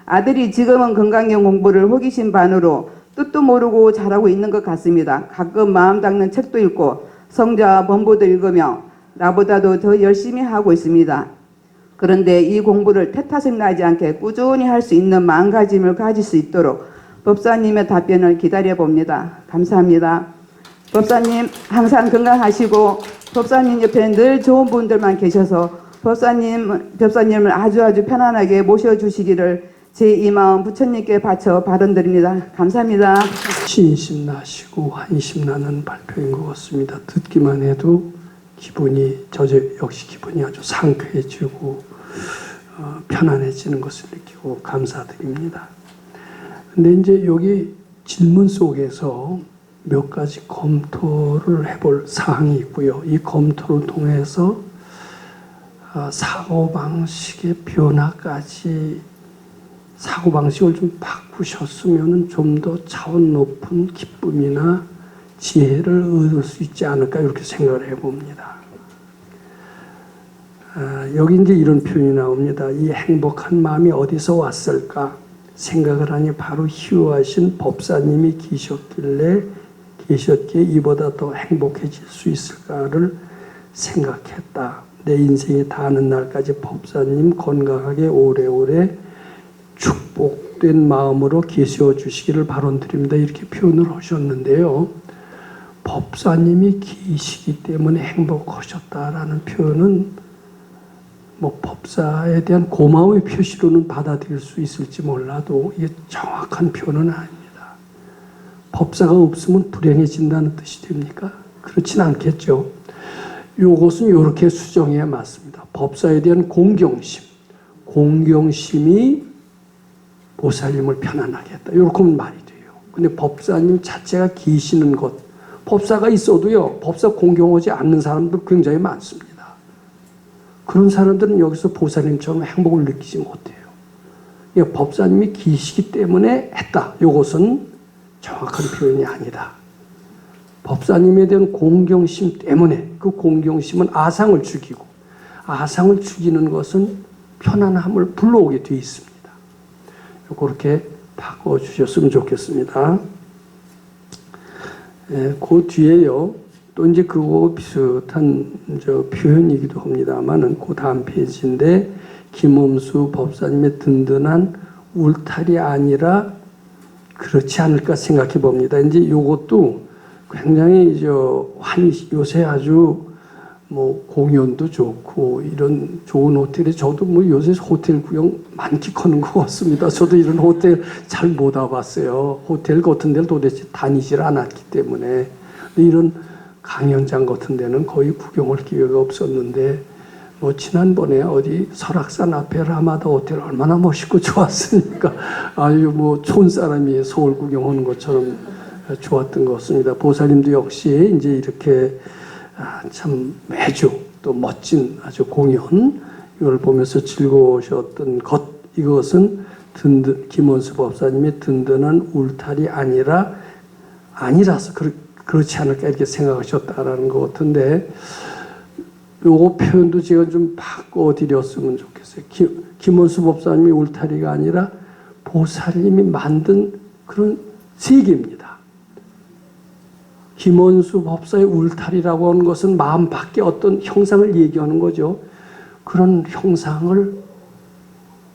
아들이 지금은 건강경 공부를 호기심 반으로 뜻도 모르고 잘하고 있는 것 같습니다. 가끔 마음 닦는 책도 읽고 성자와 본보도 읽으며 나보다도 더 열심히 하고 있습니다. 그런데 이 공부를 태타심 나지 않게 꾸준히 할 수 있는 마음가짐을 가질 수 있도록 법사님의 답변을 기다려 봅니다. 감사합니다. 법사님 항상 건강하시고 법사님 옆에 늘 좋은 분들만 계셔서 법사님을 아주 편안하게 모셔주시기를 제 이 마음 부처님께 바쳐 바란드립니다. 감사합니다. 신심 나시고 환심 나는 발표인 것 같습니다. 듣기만 해도 역시 기분이 아주 상쾌해지고 편안해지는 것을 느끼고 감사드립니다. 근데 이제 여기 질문 속에서 몇 가지 검토를 해볼 사항이 있고요. 이 검토를 통해서 사고방식의 변화까지 사고방식을 좀 바꾸셨으면 좀 더 차원 높은 기쁨이나 지혜를 얻을 수 있지 않을까 이렇게 생각을 해봅니다. 여기 이제 이런 표현이 나옵니다. 이 행복한 마음이 어디서 왔을까 생각을 하니 바로 희우하신 법사님이 계셨기에 이보다 더 행복해질 수 있을까를 생각했다. 내 인생이 다하는 날까지 법사님 건강하게 오래오래 축복된 마음으로 계시어 주시기를 바란드립니다. 이렇게 표현을 하셨는데요. 법사님이 계시기 때문에 행복하셨다라는 표현은 법사에 대한 고마움의 표시로는 받아들일 수 있을지 몰라도 이게 정확한 표현은 아닙니다. 법사가 없으면 불행해진다는 뜻이 됩니까? 그렇진 않겠죠. 이것은 이렇게 수정해야 맞습니다. 법사에 대한 공경심이 보살님을 편안하게 했다. 이렇게 하면 말이 돼요. 근데 법사님 자체가 계시는 것, 법사가 있어도요, 법사 공경하지 않는 사람들 굉장히 많습니다. 그런 사람들은 여기서 보살님처럼 행복을 느끼지 못해요. 법사님이 계시기 때문에 했다. 이것은 정확한 표현이 아니다. 법사님에 대한 공경심 때문에 그 공경심은 아상을 죽이고 아상을 죽이는 것은 편안함을 불러오게 되어 있습니다. 그렇게 바꿔주셨으면 좋겠습니다. 그 뒤에요. 또 이제 그거 비슷한 표현이기도 합니다만은 그 다음 페이지인데 김엄수 법사님의 든든한 울타리 아니라 그렇지 않을까 생각해 봅니다. 이제 이것도 굉장히 요새 아주 공연도 좋고 이런 좋은 호텔에 저도 요새 호텔 구경 만끽하는 것 같습니다. 저도 이런 호텔 잘 못 와봤어요. 호텔 같은 데를 도대체 다니질 않았기 때문에 이런 강연장 같은 데는 거의 구경할 기회가 없었는데 지난번에 어디 설악산 앞에 라마다 호텔 얼마나 멋있고 좋았으니까 아유 촌사람이 서울 구경하는 것처럼 좋았던 것 같습니다. 보살님도 역시 이제 이렇게 참 매주 또 멋진 아주 공연 이걸 보면서 즐거우셨던 것 이것은 김원수 법사님의 든든한 울타리 아니라서 그렇지 않을까 이렇게 생각하셨다라는 것 같은데 요거 표현도 제가 좀 바꿔드렸으면 좋겠어요. 김원수 법사님의 울타리가 아니라 보살님이 만든 그런 세계입니다. 김원수 법사의 울타리라고 하는 것은 마음 밖에 어떤 형상을 얘기하는 거죠. 그런 형상을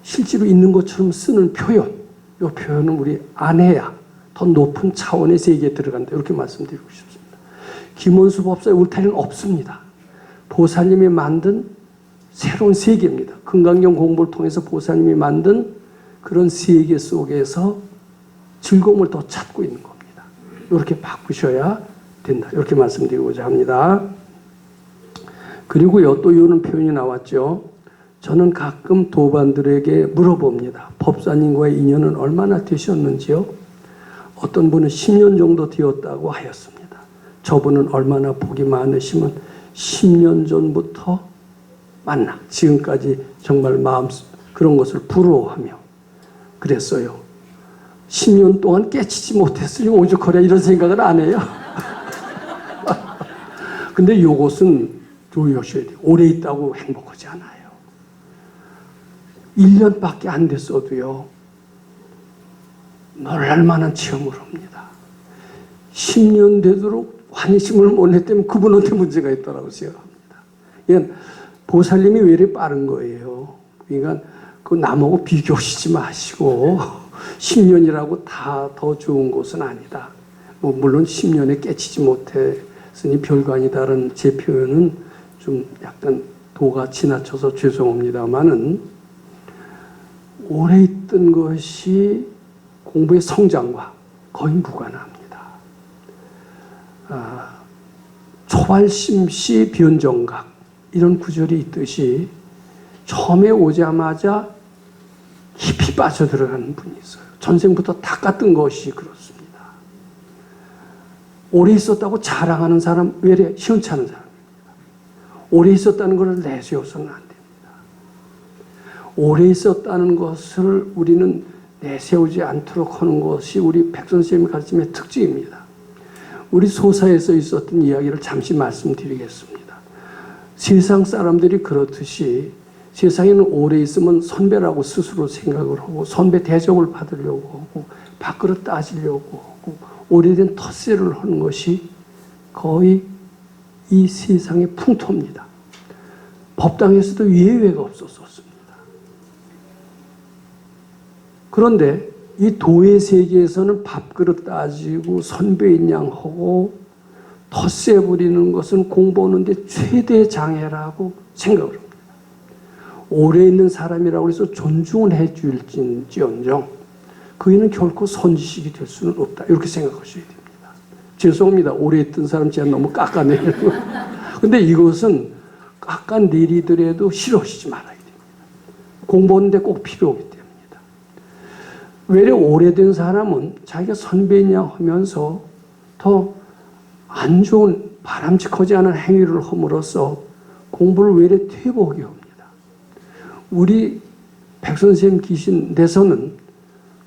실제로 있는 것처럼 쓰는 표현, 이 표현은 우리 안 해야 더 높은 차원의 세계에 들어간다. 이렇게 말씀드리고 싶습니다. 김원수 법사의 울타리는 없습니다. 보살님이 만든 새로운 세계입니다. 금강경 공부를 통해서 보살님이 만든 그런 세계 속에서 즐거움을 더 찾고 있는 겁니다. 이렇게 바꾸셔야 된다. 이렇게 말씀드리고자 합니다. 그리고요, 또 이런 표현이 나왔죠. 저는 가끔 도반들에게 물어봅니다. 법사님과의 인연은 얼마나 되셨는지요? 어떤 분은 10년 정도 되었다고 하였습니다. 저분은 얼마나 복이 많으시면 10년 전부터 만나 지금까지 정말 마음 그런 것을 부러워하며 그랬어요. 10년 동안 깨치지 못했으니 오죽하랴 이런 생각을 안 해요. 근데 이것은 조여셔야 돼요. 오래 있다고 행복하지 않아요. 1년밖에 안 됐어도요. 놀랄만한 체험을 합니다. 10년 되도록 환심을 못 냈다면 그분한테 문제가 있다고 생각합니다. 이건 보살님이 왜 이렇게 빠른 거예요. 그러니까 그 남하고 비교하시지 마시고 10년이라고 다 더 좋은 것은 아니다. 뭐 물론 10년에 깨치지 못했으니 별거 아니다라는 제 표현은 좀 약간 도가 지나쳐서 죄송합니다만은 오래 있던 것이 공부의 성장과 거의 무관합니다. 초발심시 변정각 이런 구절이 있듯이 처음에 오자마자 깊이 빠져들어가는 분이 있어요. 전생부터 닦았던 것이 그렇습니다. 오래 있었다고 자랑하는 사람 외래 시원찮은 사람입니다. 오래 있었다는 것을 내세워서는 안 됩니다. 오래 있었다는 것을 우리는 내세우지 않도록 하는 것이 우리 백선생님의 가르침의 특징입니다. 우리 소사에서 있었던 이야기를 잠시 말씀드리겠습니다. 세상 사람들이 그렇듯이 세상에는 오래 있으면 선배라고 스스로 생각을 하고 선배 대접을 받으려고 하고 밥그릇 따지려고 하고 오래된 텃세를 하는 것이 거의 이 세상의 풍토입니다. 법당에서도 예외가 없었습니다. 그런데 이 도의 세계에서는 밥그릇 따지고 선배인 양 하고 텃세 부리는 것은 공부하는데 최대 장애라고 생각을 합니다. 오래 있는 사람이라고 해서 존중을 해줄지언정 그이는 결코 선지식이 될 수는 없다. 이렇게 생각하셔야 됩니다. 죄송합니다. 오래 있던 사람 제가 너무 깎아내리는 근데 이것은 깎아내리더라도 싫어하시지 말아야 됩니다. 공부하는데 꼭 필요하기 때문입니다. 외려 오래된 사람은 자기가 선배인 양 하면서 더 안 좋은 바람직하지 않은 행위를 함으로써 공부를 외려 퇴보하게 합니다. 우리 백선생님 계신 데서는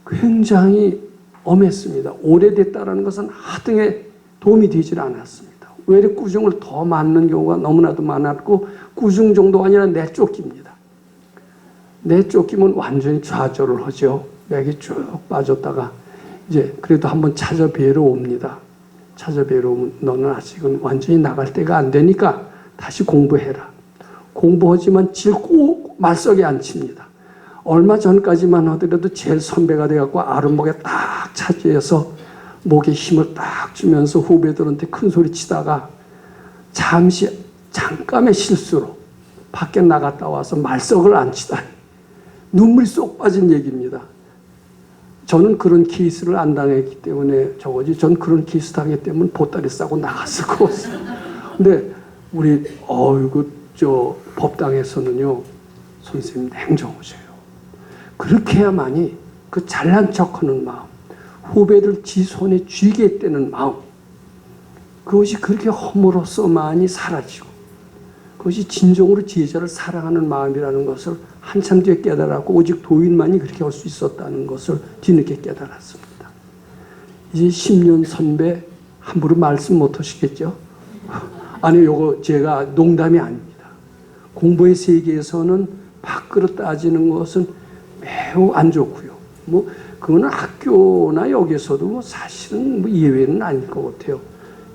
굉장히 엄했습니다. 오래됐다는 것은 하등에 도움이 되질 않았습니다. 외려 꾸중을 더 맞는 경우가 너무나도 많았고 꾸중 정도가 아니라 내쫓깁니다. 내쫓기면 완전히 좌절을 하죠. 맥이 쭉 빠졌다가 이제 그래도 한번 찾아뵈러 옵니다. 찾아뵈러 오면 너는 아직은 완전히 나갈 때가 안 되니까 다시 공부해라. 공부하지만 꼭 말석에 안 칩니다. 얼마 전까지만 하더라도 제일 선배가 돼갖고 아랫목에 딱 차지해서 목에 힘을 딱 주면서 후배들한테 큰 소리 치다가 잠깐의 실수로 밖에 나갔다 와서 말석을 안 치다니 눈물이 쏙 빠진 얘기입니다. 저는 그런 케이스를 안 당했기 때문에 저거지. 전 그런 케이스 당했기 때문에 보따리 싸고 나갔을 것 같습니다. 근데 우리 저 법당에서는요 선생님 행정하셔요. 그렇게 해야만이 그 잘난 척하는 마음, 후배들 지 손에 쥐게 되는 마음, 그것이 그렇게 허물어서만이 사라지고 그것이 진정으로 제자를 사랑하는 마음이라는 것을 한참 뒤에 깨달았고 오직 도인만이 그렇게 할 수 있었다는 것을 뒤늦게 깨달았습니다. 이제 10년 선배 함부로 말씀 못 하시겠죠? 아니 요거 제가 농담이 아닙니다. 공부의 세계에서는 밥그릇 따지는 것은 매우 안 좋고요. 뭐 그거는 학교나 여기서도 사실은 예외는 아닐 것 같아요.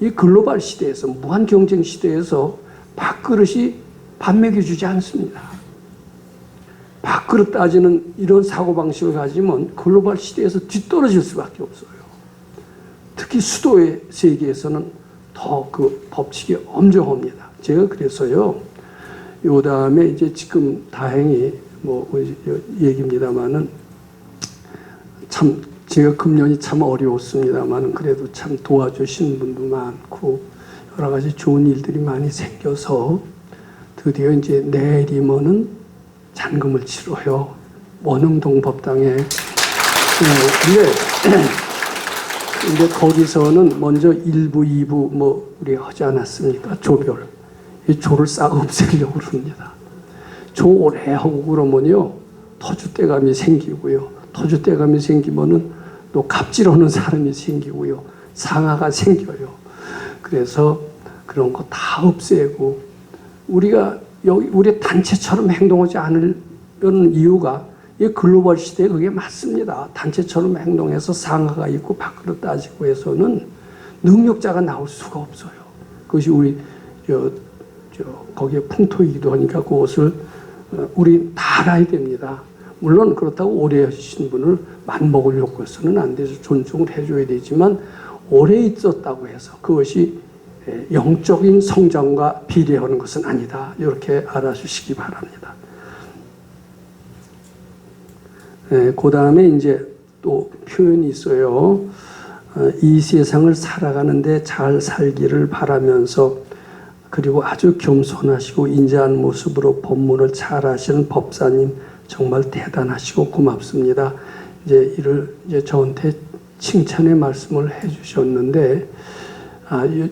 이 글로벌 시대에서 무한 경쟁 시대에서 밥그릇이 밥 먹여주지 않습니다. 밥그릇 따지는 이런 사고방식을 가지면 글로벌 시대에서 뒤떨어질 수밖에 없어요. 특히 수도의 세계에서는 더 그 법칙이 엄정합니다. 제가 그래서요 요 다음에 이제 지금 다행히 뭐 얘기입니다만은 참 제가 금년이 참 어려웠습니다만 그래도 참 도와주신 분도 많고 여러 가지 좋은 일들이 많이 생겨서 드디어 이제 내일이면은 잔금을 치러요. 원흥동 법당에. 근데 거기서는 먼저 1부, 2부 뭐 우리 하지 않았습니까? 조별. 이 조를 싹 없애려고 그럽니다. 조 오래 하고 그러면요 터줏대감이 생기고요. 터줏대감이 생기면은 또 갑질하는 사람이 생기고요. 상하가 생겨요. 그래서 그런 거 다 없애고 우리가 여기 우리 단체처럼 행동하지 않으려는 이유가 이 글로벌 시대에 그게 맞습니다. 단체처럼 행동해서 상하가 있고 밖으로 따지고 해서는 능력자가 나올 수가 없어요. 그것이 우리 거기에 풍토이기도 하니까 그것을 우리 다 알아야 됩니다. 물론 그렇다고 오래 하신 분을 맞먹으려고 해서는 안 되죠. 존중을 해줘야 되지만 오래 있었다고 해서 그것이 영적인 성장과 비례하는 것은 아니다. 이렇게 알아주시기 바랍니다. 그 다음에 이제 또 표현이 있어요. 이 세상을 살아가는데 잘 살기를 바라면서 그리고 아주 겸손하시고 인자한 모습으로 법문을 잘 하시는 법사님 정말 대단하시고 고맙습니다. 이제 저한테 칭찬의 말씀을 해주셨는데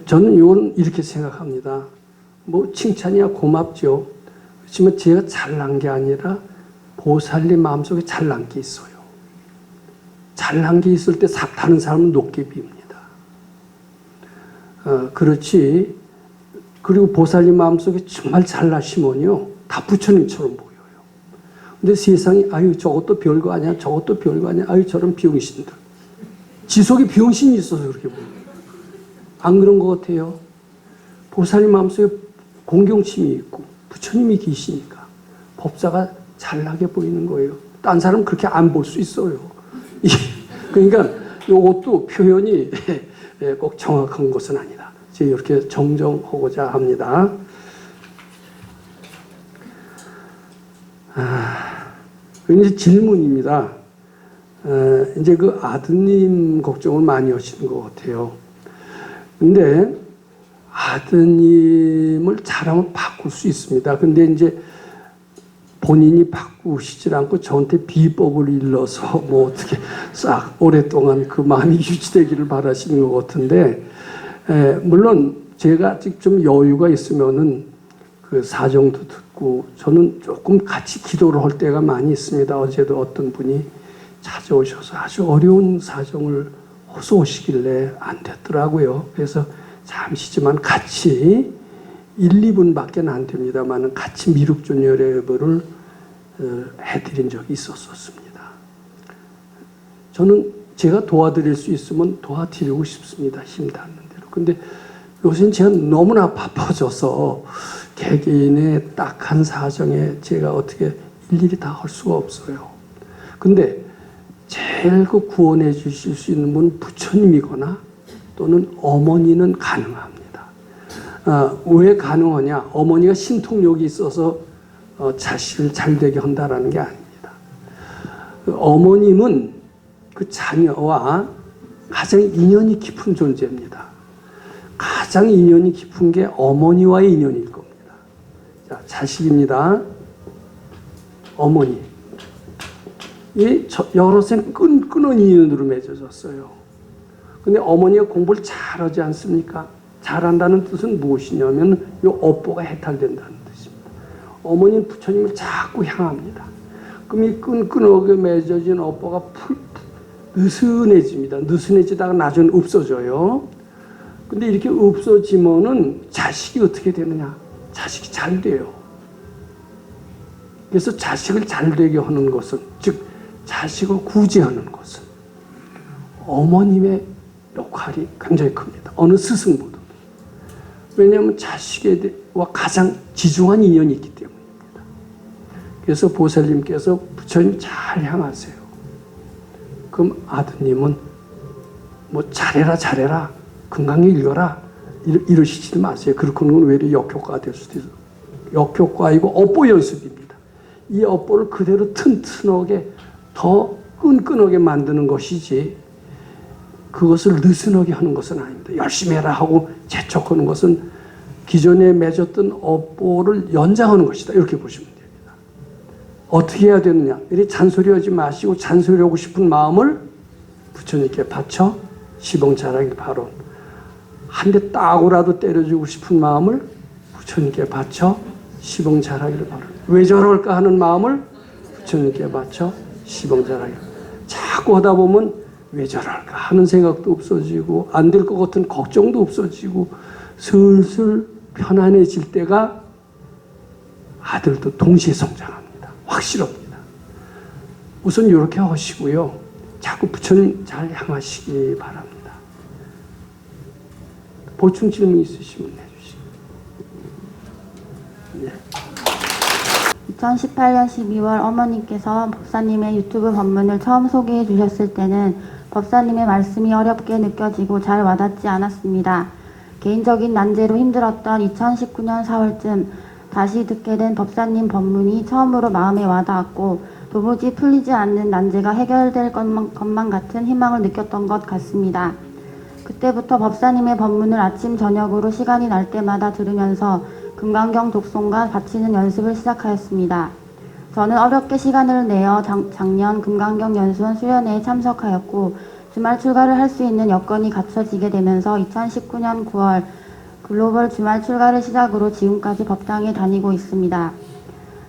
저는 이건 이렇게 생각합니다. 뭐 칭찬이야 고맙죠. 그렇지만 제가 잘난 게 아니라 보살님 마음속에 잘난 게 있어요. 잘난 게 있을 때 다른 사람은 높게 빕니다. 그렇지. 그리고 보살님 마음속에 정말 잘나시면요 다 부처님처럼 보여요. 근데 세상이 아유 저것도 별거 아니야 저것도 별거 아니야 아유 저런 병신들 지속에 병신이 있어서 그렇게 보여요. 안 그런 것 같아요. 보살님 마음속에 공경심이 있고 부처님이 계시니까 법사가 잘나게 보이는 거예요. 딴 사람은 그렇게 안 볼 수 있어요. 그러니까 이것도 표현이 꼭 정확한 것은 아니다. 제가 이렇게 정정하고자 합니다. 이제 질문입니다. 이제 그 아드님 걱정을 많이 하시는 것 같아요. 근데 아드님을 잘하면 바꿀 수 있습니다. 근데 이제 본인이 바꾸시질 않고 저한테 비법을 일러서 뭐 어떻게 싹 오랫동안 그 마음이 유지되기를 바라시는 것 같은데, 물론 제가 아직 좀 여유가 있으면은 그 사정도 듣고 저는 조금 같이 기도를 할 때가 많이 있습니다. 어제도 어떤 분이 찾아오셔서 아주 어려운 사정을 호소하시길래 안 됐더라고요. 그래서 잠시지만 같이 1, 2분밖에 안 됩니다만 같이 미륵존 예배를 해드린 적이 있었습니다. 저는 제가 도와드릴 수 있으면 도와드리고 싶습니다. 힘 닿는 대로. 근데 요새는 제가 너무나 바빠져서 개개인의 딱한 사정에 제가 어떻게 일일이 다 할 수가 없어요. 근데 제일 그 구원해 주실 수 있는 분은 부처님이거나 또는 어머니는 가능합니다. 왜 가능하냐? 어머니가 신통력이 있어서 자식을 잘되게 한다라는 게 아닙니다. 어머님은 그 자녀와 가장 인연이 깊은 존재입니다. 가장 인연이 깊은 게 어머니와의 인연일 겁니다. 자, 자식입니다. 어머니. 여러 생 끈끈한 인연으로 맺어졌어요. 근데 어머니가 공부를 잘하지 않습니까? 잘한다는 뜻은 무엇이냐면 이 업보가 해탈된다는 뜻입니다. 어머니는 부처님을 자꾸 향합니다. 그럼 이 끈끈하게 맺어진 업보가 느슨해집니다. 느슨해지다가 나중에 없어져요. 근데 이렇게 없어지면은 자식이 어떻게 되느냐? 자식이 잘 돼요. 그래서 자식을 잘 되게 하는 것은, 즉 자식을 구제하는 것은 어머님의 역할이 굉장히 큽니다. 어느 스승보다. 왜냐하면 자식과 가장 지중한 인연이 있기 때문입니다. 그래서 보살님께서 부처님 잘 향하세요. 그럼 아드님은 뭐 잘해라 건강히 읽어라 이러시지 마세요. 그렇게 하는 건 외려 역효과가 될 수도 역효과이고 업보 연습입니다. 이 업보를 그대로 튼튼하게 더 끈끈하게 만드는 것이지 그것을 느슨하게 하는 것은 아닙니다. 열심히 해라 하고 재촉하는 것은 기존에 맺었던 업보를 연장하는 것이다. 이렇게 보시면 됩니다. 어떻게 해야 되느냐. 이렇게 잔소리하지 마시고 잔소리하고 싶은 마음을 부처님께 바쳐 시봉자락일 발언. 한 대 따고라도 때려주고 싶은 마음을 부처님께 바쳐 시봉자락일 발언. 왜 저럴까 하는 마음을 부처님께 바쳐 시봉자락일. 자꾸 하다 보면 왜 저럴까 하는 생각도 없어지고 안 될 것 같은 걱정도 없어지고 슬슬 편안해질 때가 아들도 동시에 성장합니다. 확실합니다. 우선 이렇게 하시고요. 자꾸 부처님 잘 향하시기 바랍니다. 보충 질문 있으시면 해주시고. 네. 2018년 12월 어머니께서 법사님의 유튜브 법문을 처음 소개해 주셨을 때는 법사님의 말씀이 어렵게 느껴지고 잘 와닿지 않았습니다. 개인적인 난제로 힘들었던 2019년 4월쯤 다시 듣게 된 법사님 법문이 처음으로 마음에 와닿았고 도무지 풀리지 않는 난제가 해결될 것만 같은 희망을 느꼈던 것 같습니다. 그때부터 법사님의 법문을 아침 저녁으로 시간이 날 때마다 들으면서 금강경 독송과 바치는 연습을 시작하였습니다. 저는 어렵게 시간을 내어 작년 금강경 연수원 수련회에 참석하였고 주말 출가를 할 수 있는 여건이 갖춰지게 되면서 2019년 9월 글로벌 주말 출가를 시작으로 지금까지 법당에 다니고 있습니다.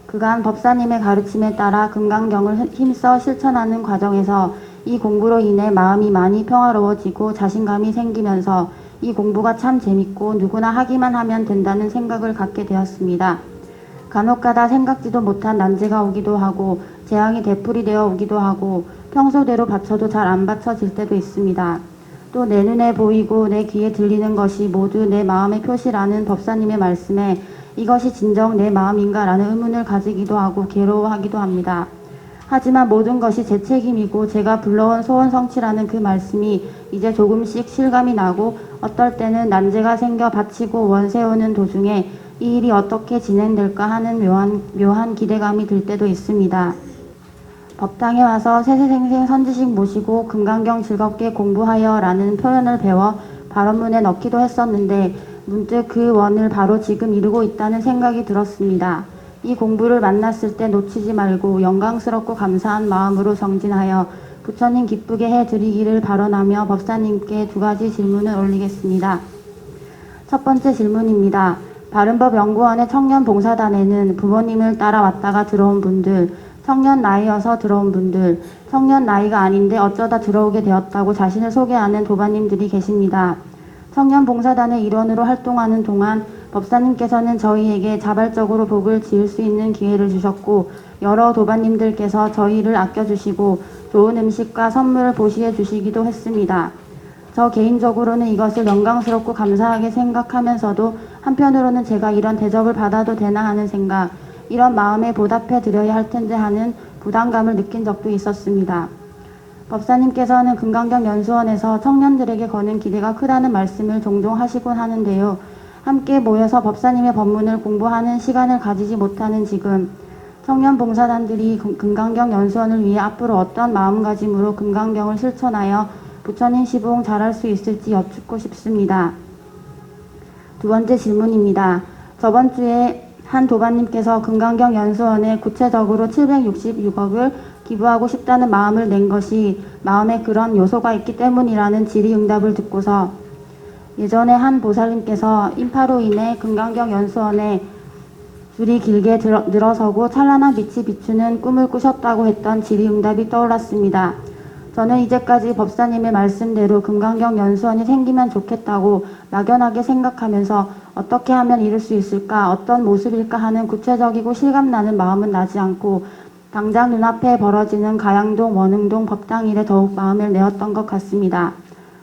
그간 법사님의 가르침에 따라 금강경을 힘써 실천하는 과정에서 이 공부로 인해 마음이 많이 평화로워지고 자신감이 생기면서 이 공부가 참 재밌고 누구나 하기만 하면 된다는 생각을 갖게 되었습니다. 간혹가다 생각지도 못한 난제가 오기도 하고 재앙이 되풀이되어 오기도 하고 평소대로 바쳐도 잘 안 바쳐질 때도 있습니다. 또 내 눈에 보이고 내 귀에 들리는 것이 모두 내 마음의 표시라는 법사님의 말씀에 이것이 진정 내 마음인가 라는 의문을 가지기도 하고 괴로워하기도 합니다. 하지만 모든 것이 제 책임이고 제가 불러온 소원 성취라는 그 말씀이 이제 조금씩 실감이 나고 어떨 때는 난제가 생겨 바치고 원 세우는 도중에 이 일이 어떻게 진행될까 하는 묘한 기대감이 들 때도 있습니다. 법당에 와서 세세생생 선지식 모시고 금강경 즐겁게 공부하여 라는 표현을 배워 발언문에 넣기도 했었는데 문득 그 원을 바로 지금 이루고 있다는 생각이 들었습니다. 이 공부를 만났을 때 놓치지 말고 영광스럽고 감사한 마음으로 정진하여 부처님 기쁘게 해드리기를 발언하며 법사님께 2가지 질문을 올리겠습니다. 첫 번째 질문입니다. 바른법연구원의 청년봉사단에는 부모님을 따라왔다가 들어온 분들, 청년 나이여서 들어온 분들, 청년 나이가 아닌데 어쩌다 들어오게 되었다고 자신을 소개하는 도반님들이 계십니다. 청년봉사단의 일원으로 활동하는 동안 법사님께서는 저희에게 자발적으로 복을 지을 수 있는 기회를 주셨고 여러 도반님들께서 저희를 아껴주시고 좋은 음식과 선물을 보시해 주시기도 했습니다. 저 개인적으로는 이것을 영광스럽고 감사하게 생각하면서도 한편으로는 제가 이런 대접을 받아도 되나 하는 생각, 이런 마음에 보답해 드려야 할 텐데 하는 부담감을 느낀 적도 있었습니다. 법사님께서는 금강경 연수원에서 청년들에게 거는 기대가 크다는 말씀을 종종 하시곤 하는데요. 함께 모여서 법사님의 법문을 공부하는 시간을 가지지 못하는 지금 청년 봉사단들이 금강경 연수원을 위해 앞으로 어떤 마음가짐으로 금강경을 실천하여 부처님 시봉 잘할 수 있을지 여쭙고 싶습니다. 2번째 질문입니다. 저번 주에 한 도반님께서 금강경 연수원에 구체적으로 766억을 기부하고 싶다는 마음을 낸 것이 마음에 그런 요소가 있기 때문이라는 질의응답을 듣고서 예전에 한 보살님께서 인파로 인해 금강경 연수원에 줄이 길게 늘어서고 찬란한 빛이 비추는 꿈을 꾸셨다고 했던 질의응답이 떠올랐습니다. 저는 이제까지 법사님의 말씀대로 금강경 연수원이 생기면 좋겠다고 막연하게 생각하면서 어떻게 하면 이룰 수 있을까, 어떤 모습일까 하는 구체적이고 실감나는 마음은 나지 않고 당장 눈앞에 벌어지는 가양동, 원흥동 법당일에 더욱 마음을 내었던 것 같습니다.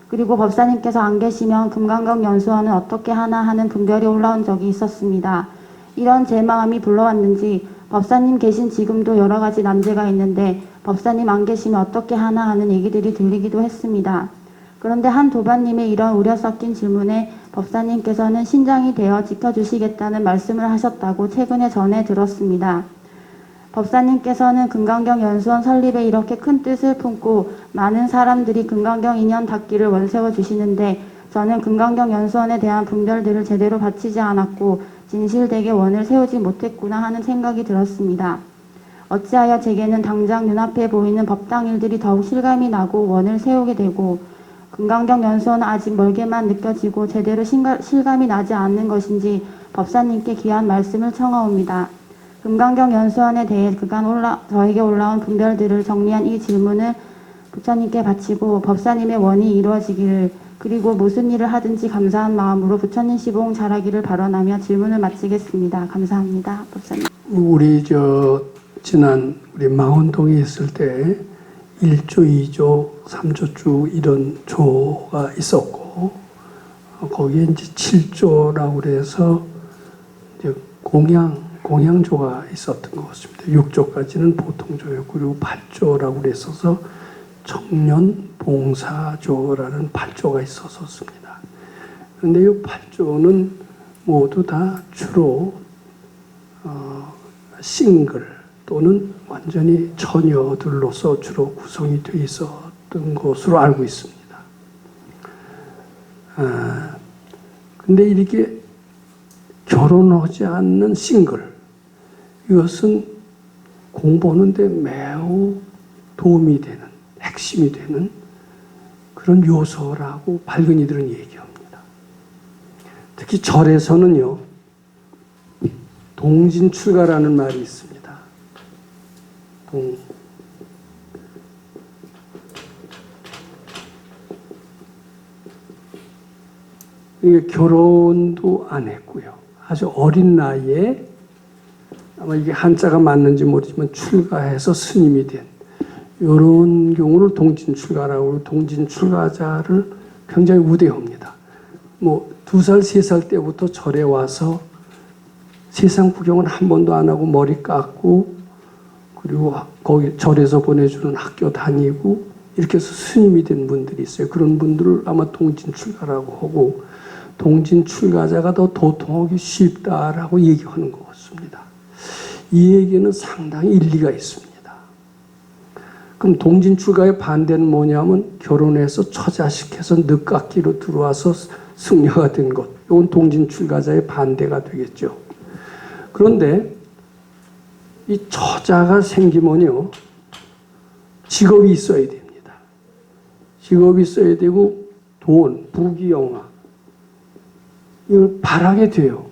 그리고 법사님께서 안 계시면 금강경 연수원은 어떻게 하나 하는 분별이 올라온 적이 있었습니다. 이런 제 마음이 불러왔는지 법사님 계신 지금도 여러 가지 난제가 있는데 법사님 안 계시면 어떻게 하나 하는 얘기들이 들리기도 했습니다. 그런데 한 도반님의 이런 우려 섞인 질문에 법사님께서는 신장이 되어 지켜주시겠다는 말씀을 하셨다고 최근에 전해 들었습니다. 법사님께서는 금강경 연수원 설립에 이렇게 큰 뜻을 품고 많은 사람들이 금강경 인연 닿기를 원세워 주시는데 저는 금강경 연수원에 대한 분별들을 제대로 바치지 않았고 진실되게 원을 세우지 못했구나 하는 생각이 들었습니다. 어찌하여 제게는 당장 눈앞에 보이는 법당 일들이 더욱 실감이 나고 원을 세우게 되고 금강경 연수원은 아직 멀게만 느껴지고 제대로 실감이 나지 않는 것인지 법사님께 귀한 말씀을 청하옵니다. 금강경 연수원에 대해 그간 저에게 올라온 분별들을 정리한 이 질문을 부처님께 바치고 법사님의 원이 이루어지기를 그리고 무슨 일을 하든지 감사한 마음으로 부처님 시봉 잘하기를 발언하며 질문을 마치겠습니다. 감사합니다. 법사님. 우리 지난 우리 망원동에 있을 때 1조, 2조, 3조 쭉 이런 조가 있었고 거기에 이제 7조라고 그래서 이제 공양조가 있었던 것 같습니다. 6조까지는 보통조였고 그리고 8조라고 그랬어서 청년봉사조라는 8조가 있었습니다. 그런데 이 8조는 모두 다 주로 싱글 또는 완전히 처녀들로서 주로 구성이 되어 있었던 것으로 알고 있습니다. 근데 이렇게 결혼하지 않는 싱글, 이것은 공부하는데 매우 도움이 되는, 핵심이 되는 그런 요소라고 밝은 이들은 얘기합니다. 특히 절에서는요, 동진출가라는 말이 있습니다. 이게 결혼도 안 했고요. 아주 어린 나이에 아마 이게 한자가 맞는지 모르지만 출가해서 스님이 된 이런 경우를 동진출가라고 동진출가자를 굉장히 우대합니다. 뭐 2살, 3살 때부터 절에 와서 세상 구경을 한 번도 안 하고 머리 깎고 그리고 거기 절에서 보내주는 학교 다니고 이렇게 해서 스님이 된 분들이 있어요. 그런 분들을 아마 동진출가라고 하고 동진출가자가 더 도통하기 쉽다라고 얘기하는 것 같습니다. 이 얘기는 상당히 일리가 있습니다. 그럼 동진출가의 반대는 뭐냐면 결혼해서 처자식해서 늦깎이로 들어와서 승려가 된 것. 이건 동진출가자의 반대가 되겠죠. 그런데 이 처자가 생기면요, 직업이 있어야 됩니다. 직업이 있어야 되고 돈, 부귀영화 이걸 바라게 돼요.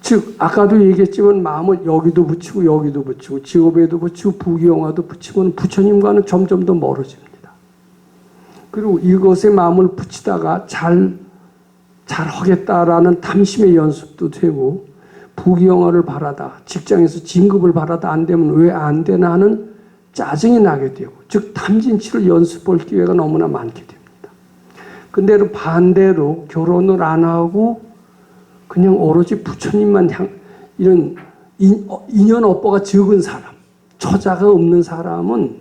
즉 아까도 얘기했지만 마음을 여기도 붙이고 여기도 붙이고 직업에도 붙이고 부귀영화도 붙이면 부처님과는 점점 더 멀어집니다. 그리고 이것에 마음을 붙이다가 잘 하겠다라는 탐심의 연습도 되고 부귀영화를 바라다 직장에서 진급을 바라다 안 되면 왜 안 되나 하는 짜증이 나게 되고 즉 탐진치를 연습할 기회가 너무나 많게 됩니다. 근데 반대로 결혼을 안 하고 그냥 오로지 부처님만 이런 인연 업보가 적은 사람, 처자가 없는 사람은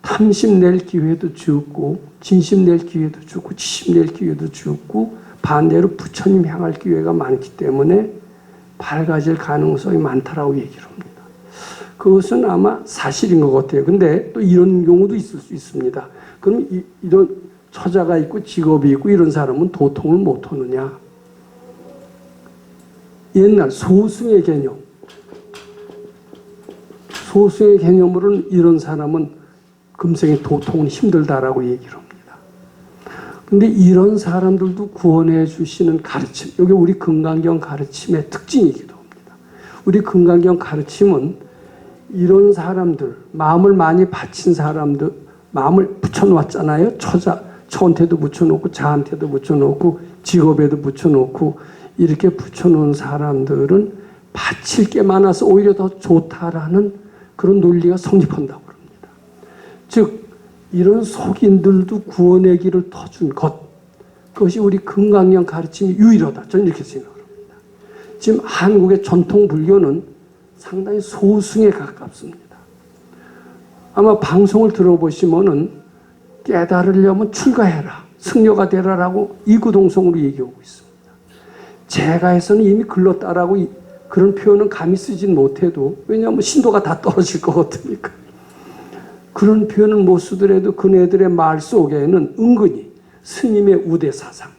탐심 낼 기회도 적고 진심 낼 기회도 적고 지심 낼 기회도 적고 반대로 부처님 향할 기회가 많기 때문에 밝아질 가능성이 많다라고 얘기를 합니다. 그것은 아마 사실인 것 같아요. 근데 또 이런 경우도 있을 수 있습니다. 그럼 이런 처자가 있고 직업이 있고 이런 사람은 도통을 못 하느냐? 옛날 소승의 개념, 소승의 개념으로는 이런 사람은 금생의 도통은 힘들다라고 얘기를 합니다. 근데 이런 사람들도 구원해 주시는 가르침, 여기 우리 금강경 가르침의 특징이기도 합니다. 우리 금강경 가르침은 이런 사람들, 마음을 많이 바친 사람들, 마음을 붙여놓았잖아요. 처한테도 붙여놓고 자한테도 붙여놓고 직업에도 붙여놓고 이렇게 붙여놓은 사람들은 바칠 게 많아서 오히려 더 좋다라는 그런 논리가 성립한다고 합니다. 즉 이런 속인들도 구원의 길을 터준 것, 그것이 우리 금강경 가르침이 유일하다. 저는 이렇게 생각합니다. 지금 한국의 전통 불교는 상당히 소승에 가깝습니다. 아마 방송을 들어보시면은 깨달으려면 출가해라, 승려가 되라라고 이구동성으로 얘기하고 있습니다. 제가에서는 이미 글렀다라고 그런 표현은 감히 쓰진 못해도, 왜냐하면 신도가 다 떨어질 것 같으니까. 그런 표현을 못 쓰더라도 그네들의 말 속에는 은근히 스님의 우대 사상,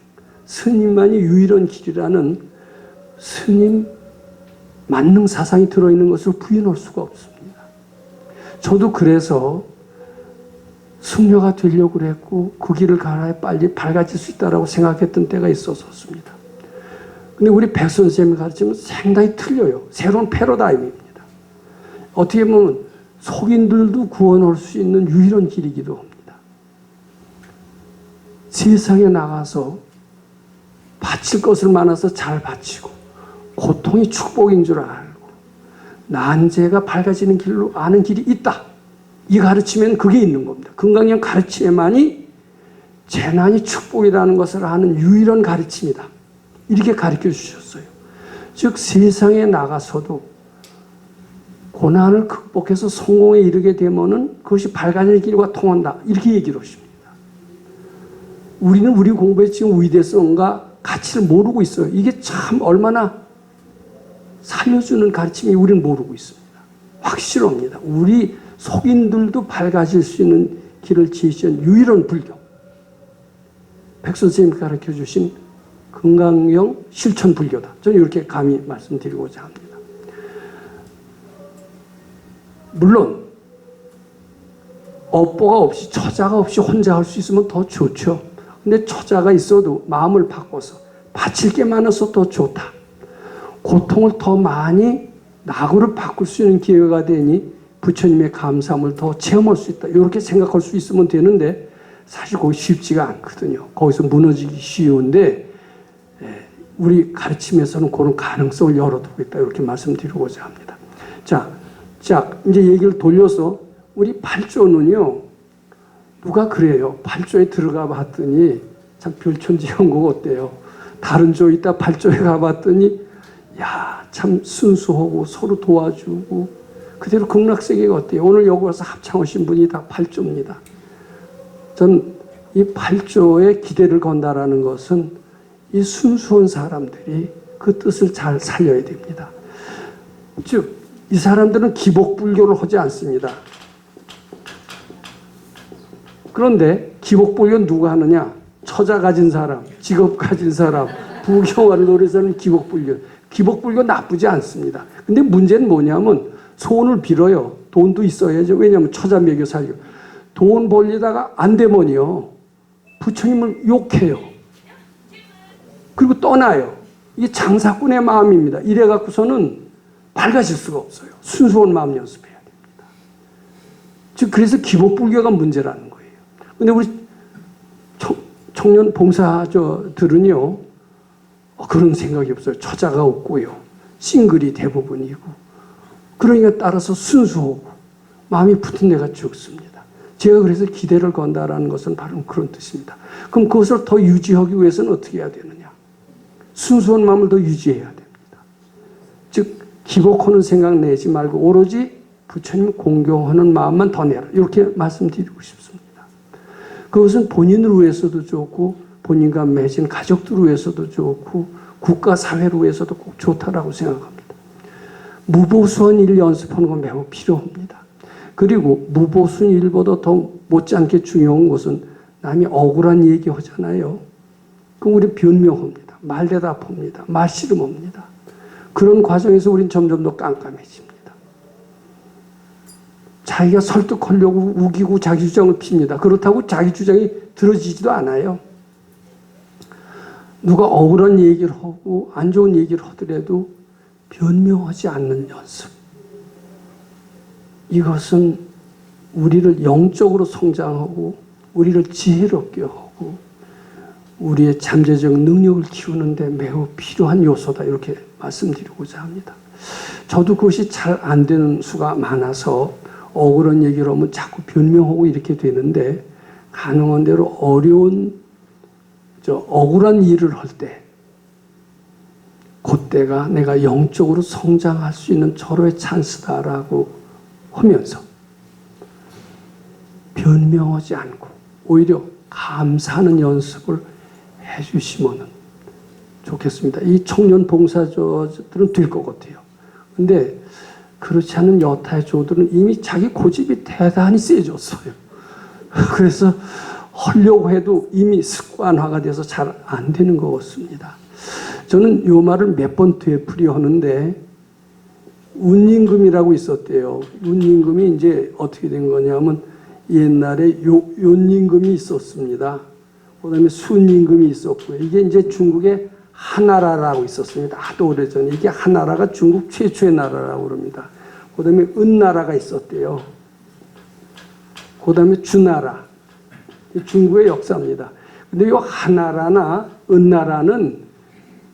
스님만이 유일한 길이라는 스님 만능 사상이 들어있는 것을 부인할 수가 없습니다. 저도 그래서 승려가 되려고 그랬고 그 길을 가야 빨리 밝아질 수 있다고 생각했던 때가 있었습니다. 근데 우리 백 선생님이 가르치면 상당히 틀려요. 새로운 패러다임입니다. 어떻게 보면 속인들도 구원할 수 있는 유일한 길이기도 합니다. 세상에 나가서 바칠 것을 많아서 잘 바치고 고통이 축복인 줄 알고 난제가 밝아지는 길로 아는 길이 있다. 이 가르치면 그게 있는 겁니다. 금강경 가르침에만이 재난이 축복이라는 것을 아는 유일한 가르침이다. 이렇게 가르쳐 주셨어요. 즉 세상에 나가서도 고난을 극복해서 성공에 이르게 되면은 그것이 밝아지는 길과 통한다. 이렇게 얘기를 하십니다. 우리는 우리 공부에 지금 위대성과 가치를 모르고 있어요. 이게 참 얼마나 살려주는 가르침이 우리는 모르고 있습니다. 확실합니다. 우리 속인들도 밝아질 수 있는 길을 제시한 유일한 불교. 백 선생님이 가르쳐 주신 금강경 실천 불교다. 저는 이렇게 감히 말씀드리고자 합니다. 물론 업보가 없이 처자가 없이 혼자 할 수 있으면 더 좋죠. 근데 처자가 있어도 마음을 바꿔서 바칠 게 많아서 더 좋다. 고통을 더 많이 낙으로 바꿀 수 있는 기회가 되니 부처님의 감사함을 더 체험할 수 있다. 이렇게 생각할 수 있으면 되는데 사실 그거 쉽지가 않거든요. 거기서 무너지기 쉬운데 우리 가르침에서는 그런 가능성을 열어두고 있다. 이렇게 말씀드리고자 합니다. 자, 이제 얘기를 돌려서 우리 팔조는요. 누가 그래요. 팔조에 들어가 봤더니 참 별천지연국 어때요. 다른 조 있다 팔조에 가봤더니 야, 참 순수하고 서로 도와주고 그대로 극락세계가 어때요. 오늘 여기 와서 합창 오신 분이 다 팔조입니다. 전 이 팔조에 기대를 건다라는 것은 이 순수한 사람들이 그 뜻을 잘 살려야 됩니다. 즉, 이 사람들은 기복불교를 하지 않습니다. 그런데 기복불교는 누가 하느냐? 처자 가진 사람, 직업 가진 사람, 부경화를 노래서는 기복불교. 기복불교 나쁘지 않습니다. 근데 문제는 뭐냐면 소원을 빌어요. 돈도 있어야죠. 왜냐하면 처자 먹여 살려. 돈 벌리다가 안 되면요. 부처님을 욕해요. 그리고 떠나요. 이게 장사꾼의 마음입니다. 이래 갖고서는 밝아질 수가 없어요. 순수한 마음 연습해야 됩니다. 즉 그래서 기복불교가 문제라는 거예요. 근데 우리 청년 봉사자들은요. 그런 생각이 없어요. 처자가 없고요. 싱글이 대부분이고. 그러니까 따라서 순수하고 마음이 붙은 데가 적습니다. 제가 그래서 기대를 건다라는 것은 바로 그런 뜻입니다. 그럼 그것을 더 유지하기 위해서는 어떻게 해야 되느냐? 순수한 마음을 더 유지해야 됩니다. 즉 기복하는 생각 내지 말고 오로지 부처님 공경하는 마음만 더 내라. 이렇게 말씀드리고 싶습니다. 그것은 본인을 위해서도 좋고 본인과 맺은 가족들을 위해서도 좋고 국가 사회를 위해서도 꼭 좋다라고 생각합니다. 무보수한 일 연습하는 건 매우 필요합니다. 그리고 무보수한 일보다 더 못지않게 중요한 것은 남이 억울한 얘기 하잖아요. 그럼 우리 변명합니다. 말대답합니다. 말씨름합니다. 그런 과정에서 우린 점점 더 깜깜해집니다. 자기가 설득하려고 우기고 자기 주장을 핍니다. 그렇다고 자기 주장이 들어지지도 않아요. 누가 억울한 얘기를 하고 안 좋은 얘기를 하더라도 변명하지 않는 연습. 이것은 우리를 영적으로 성장하고 우리를 지혜롭게 하고 우리의 잠재적 능력을 키우는데 매우 필요한 요소다. 이렇게 말씀드리고자 합니다. 저도 그것이 잘 안 되는 수가 많아서 억울한 얘기를 하면 자꾸 변명하고 이렇게 되는데 가능한 대로 어려운 억울한 일을 할 때 그때가 내가 영적으로 성장할 수 있는 절호의 찬스다라고 하면서 변명하지 않고 오히려 감사하는 연습을 해주시면 좋겠습니다. 이 청년 봉사자들은 될 것 같아요. 근데 그렇지 않은 여타의 조들은 이미 자기 고집이 대단히 세졌어요. 그래서 하려고 해도 이미 습관화가 돼서 잘 안 되는 것 같습니다. 저는 이 말을 몇 번 되풀이 하는데, 운임금이라고 있었대요. 운임금이 이제 어떻게 된 거냐면, 옛날에 요임금이 있었습니다. 그 다음에 순임금이 있었고요. 이게 이제 중국에 하나라라고 있었습니다. 아주 오래전에. 이게 하나라가 중국 최초의 나라라고 그럽니다. 그 다음에 은나라가 있었대요. 그 다음에 주나라. 중국의 역사입니다. 근데 이 하나라나 은나라는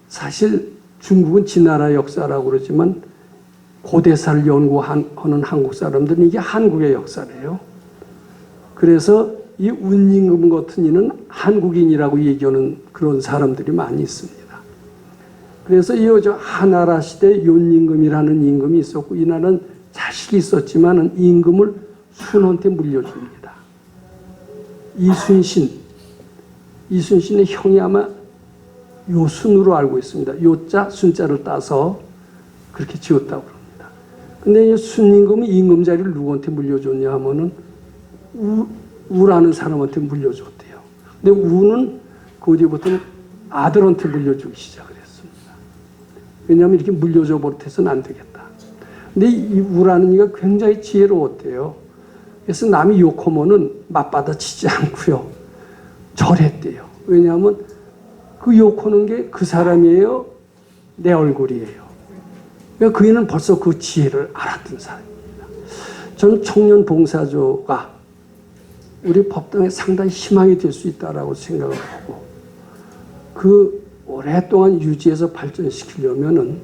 사실 중국은 지나라 역사라고 그러지만 고대사를 연구하는 한국 사람들은 이게 한국의 역사래요. 그래서 이 운임금 같은 이는 한국인이라고 얘기하는 그런 사람들이 많이 있습니다. 그래서 이 하나라 시대 요임금이라는 임금이 있었고, 이 나라는 자식이 있었지만 임금을 순한테 물려줍니다. 이순신의 형이 아마 요순으로 알고 있습니다. 요자 순자를 따서 그렇게 지었다고 그럽니다. 근데 이 순임금이 임금 자리를 누구한테 물려줬냐 하면은 우라는 사람한테 물려줬대요. 근데 우는 그 뒤부터는 아들한테 물려주기 시작을 했습니다. 왜냐하면 이렇게 물려줘 버릇해서는 안 되겠다. 근데 이 우라는 이가 굉장히 지혜로웠대요. 그래서 남이 욕하면은 맞받아치지 않고요. 절했대요. 왜냐하면 그 욕하는 게 그 사람이에요? 내 얼굴이에요. 그러니까 그이는 벌써 그 지혜를 알았던 사람입니다. 저는 청년 봉사조가 우리 법당에 상당히 희망이 될 수 있다라고 생각을 하고, 그 오랫동안 유지해서 발전시키려면은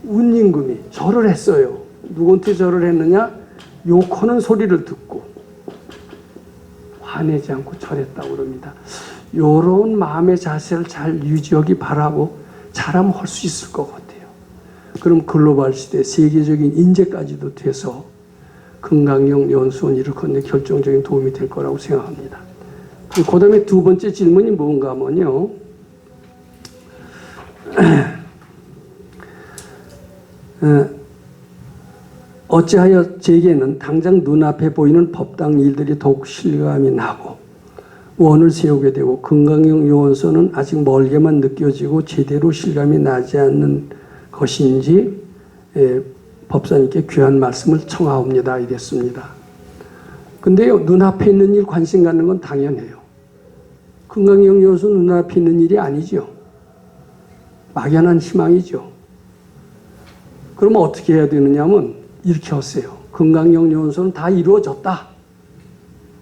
운임금이 절을 했어요. 누구한테 절을 했느냐? 욕하는 소리를 듣고 화내지 않고 절했다고 그럽니다. 이런 마음의 자세를 잘 유지하기 바라고 잘하면 할 수 있을 것 같아요. 그럼 글로벌 시대 세계적인 인재까지도 돼서 금강경 연수원 일으키는 데 결정적인 도움이 될 거라고 생각합니다. 그 다음에 두 번째 질문이 뭔가 하면요. 어찌하여 제게는 당장 눈앞에 보이는 법당 일들이 더욱 실감이 나고 원을 세우게 되고 금강경 요원서는 아직 멀게만 느껴지고 제대로 실감이 나지 않는 것인지 법사님께 귀한 말씀을 청하옵니다. 이랬습니다. 근데요, 눈앞에 있는 일 관심 갖는 건 당연해요. 금강경 요원서 눈앞에 있는 일이 아니죠. 막연한 희망이죠. 그러면 어떻게 해야 되느냐면 이렇게 하세요. 금강경 요원서는 다 이루어졌다.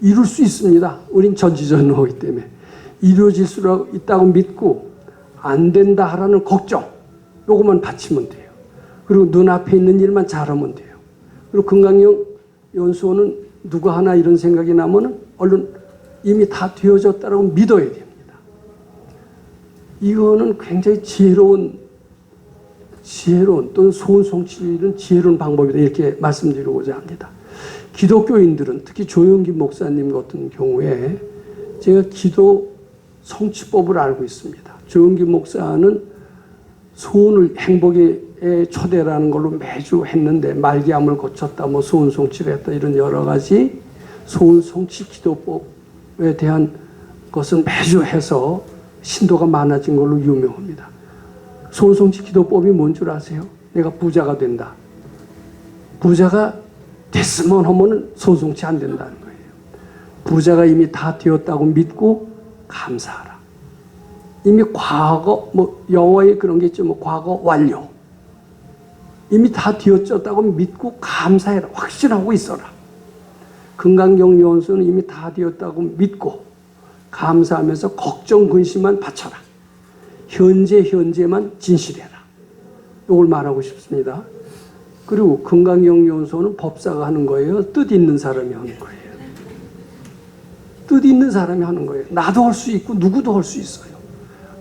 이룰 수 있습니다. 우린 전지전능하기 때문에. 이루어질 수 있다고 믿고 안 된다 하라는 걱정, 요것만 바치면 돼요. 그리고 눈앞에 있는 일만 잘하면 돼요. 그리고 금강경 연수원은 누가 하나 이런 생각이 나면은 얼른 이미 다 되어졌다고 믿어야 됩니다. 이거는 굉장히 지혜로운 또는 소원 성취는 지혜로운 방법이다, 이렇게 말씀드리고자 합니다. 기독교인들은 특히 조영기 목사님 같은 경우에 제가 기도 성취법을 알고 있습니다. 조영기 목사는 소원을 행복의 초대라는 걸로 매주 했는데 말기암을 거쳤다, 뭐 소원 성취를 했다, 이런 여러 가지 소원 성취 기도법에 대한 것은 매주 해서 신도가 많아진 걸로 유명합니다. 소원 성취 기도법이 뭔 줄 아세요? 내가 부자가 된다. 부자가 됐으면 하면은 소원 성취 안 된다는 거예요. 부자가 이미 다 되었다고 믿고 감사하라. 이미 과거, 뭐 영어에 그런 게 있죠. 뭐 과거 완료. 이미 다 되어졌다고 믿고 감사해라. 확신하고 있어라. 금강경 요원서는 이미 다 되었다고 믿고 감사하면서 걱정 근심만 바쳐라. 현재만 진실해라. 이걸 말하고 싶습니다. 그리고 금강경 요원서는 법사가 하는 거예요? 뜻 있는 사람이 하는 거예요? 뜻 있는 사람이 하는 거예요. 나도 할 수 있고 누구도 할 수 있어요.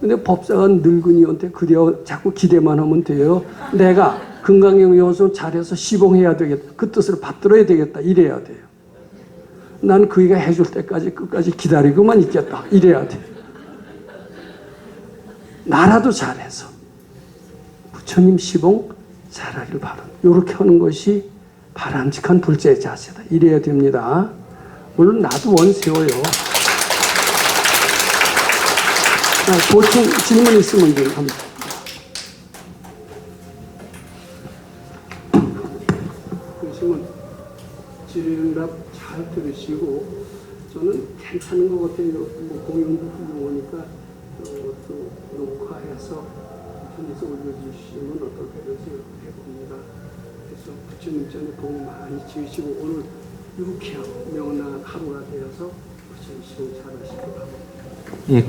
근데 법사가 늙은이한테 그려 자꾸 기대만 하면 돼요. 내가 금강경 요원서 잘해서 시봉해야 되겠다. 그 뜻을 받들어야 되겠다. 이래야 돼요. 난 그이가 해줄 때까지 끝까지 기다리고만 있겠다. 이래야 돼. 나라도 잘해서 부처님 시봉 잘하길 바라. 이렇게 하는 것이 바람직한 불자의 자세다. 이래야 됩니다. 물론 나도 원세워요. 보충 질문 있으면 좀 합니다. 그러시면 질의응답 잘 들으시고 저는 괜찮은 것 같아요. 뭐 공연도 훌륭하니까 또 녹화해서 편에서 올려주시면 어떨까 이런 생각해 봅니다. 그래서 부처님 전에 복 많이 지으시고 오늘 유쾌하고 명랑한 하루가 되어서 부처님 시공 잘하시기 바랍니다. 예,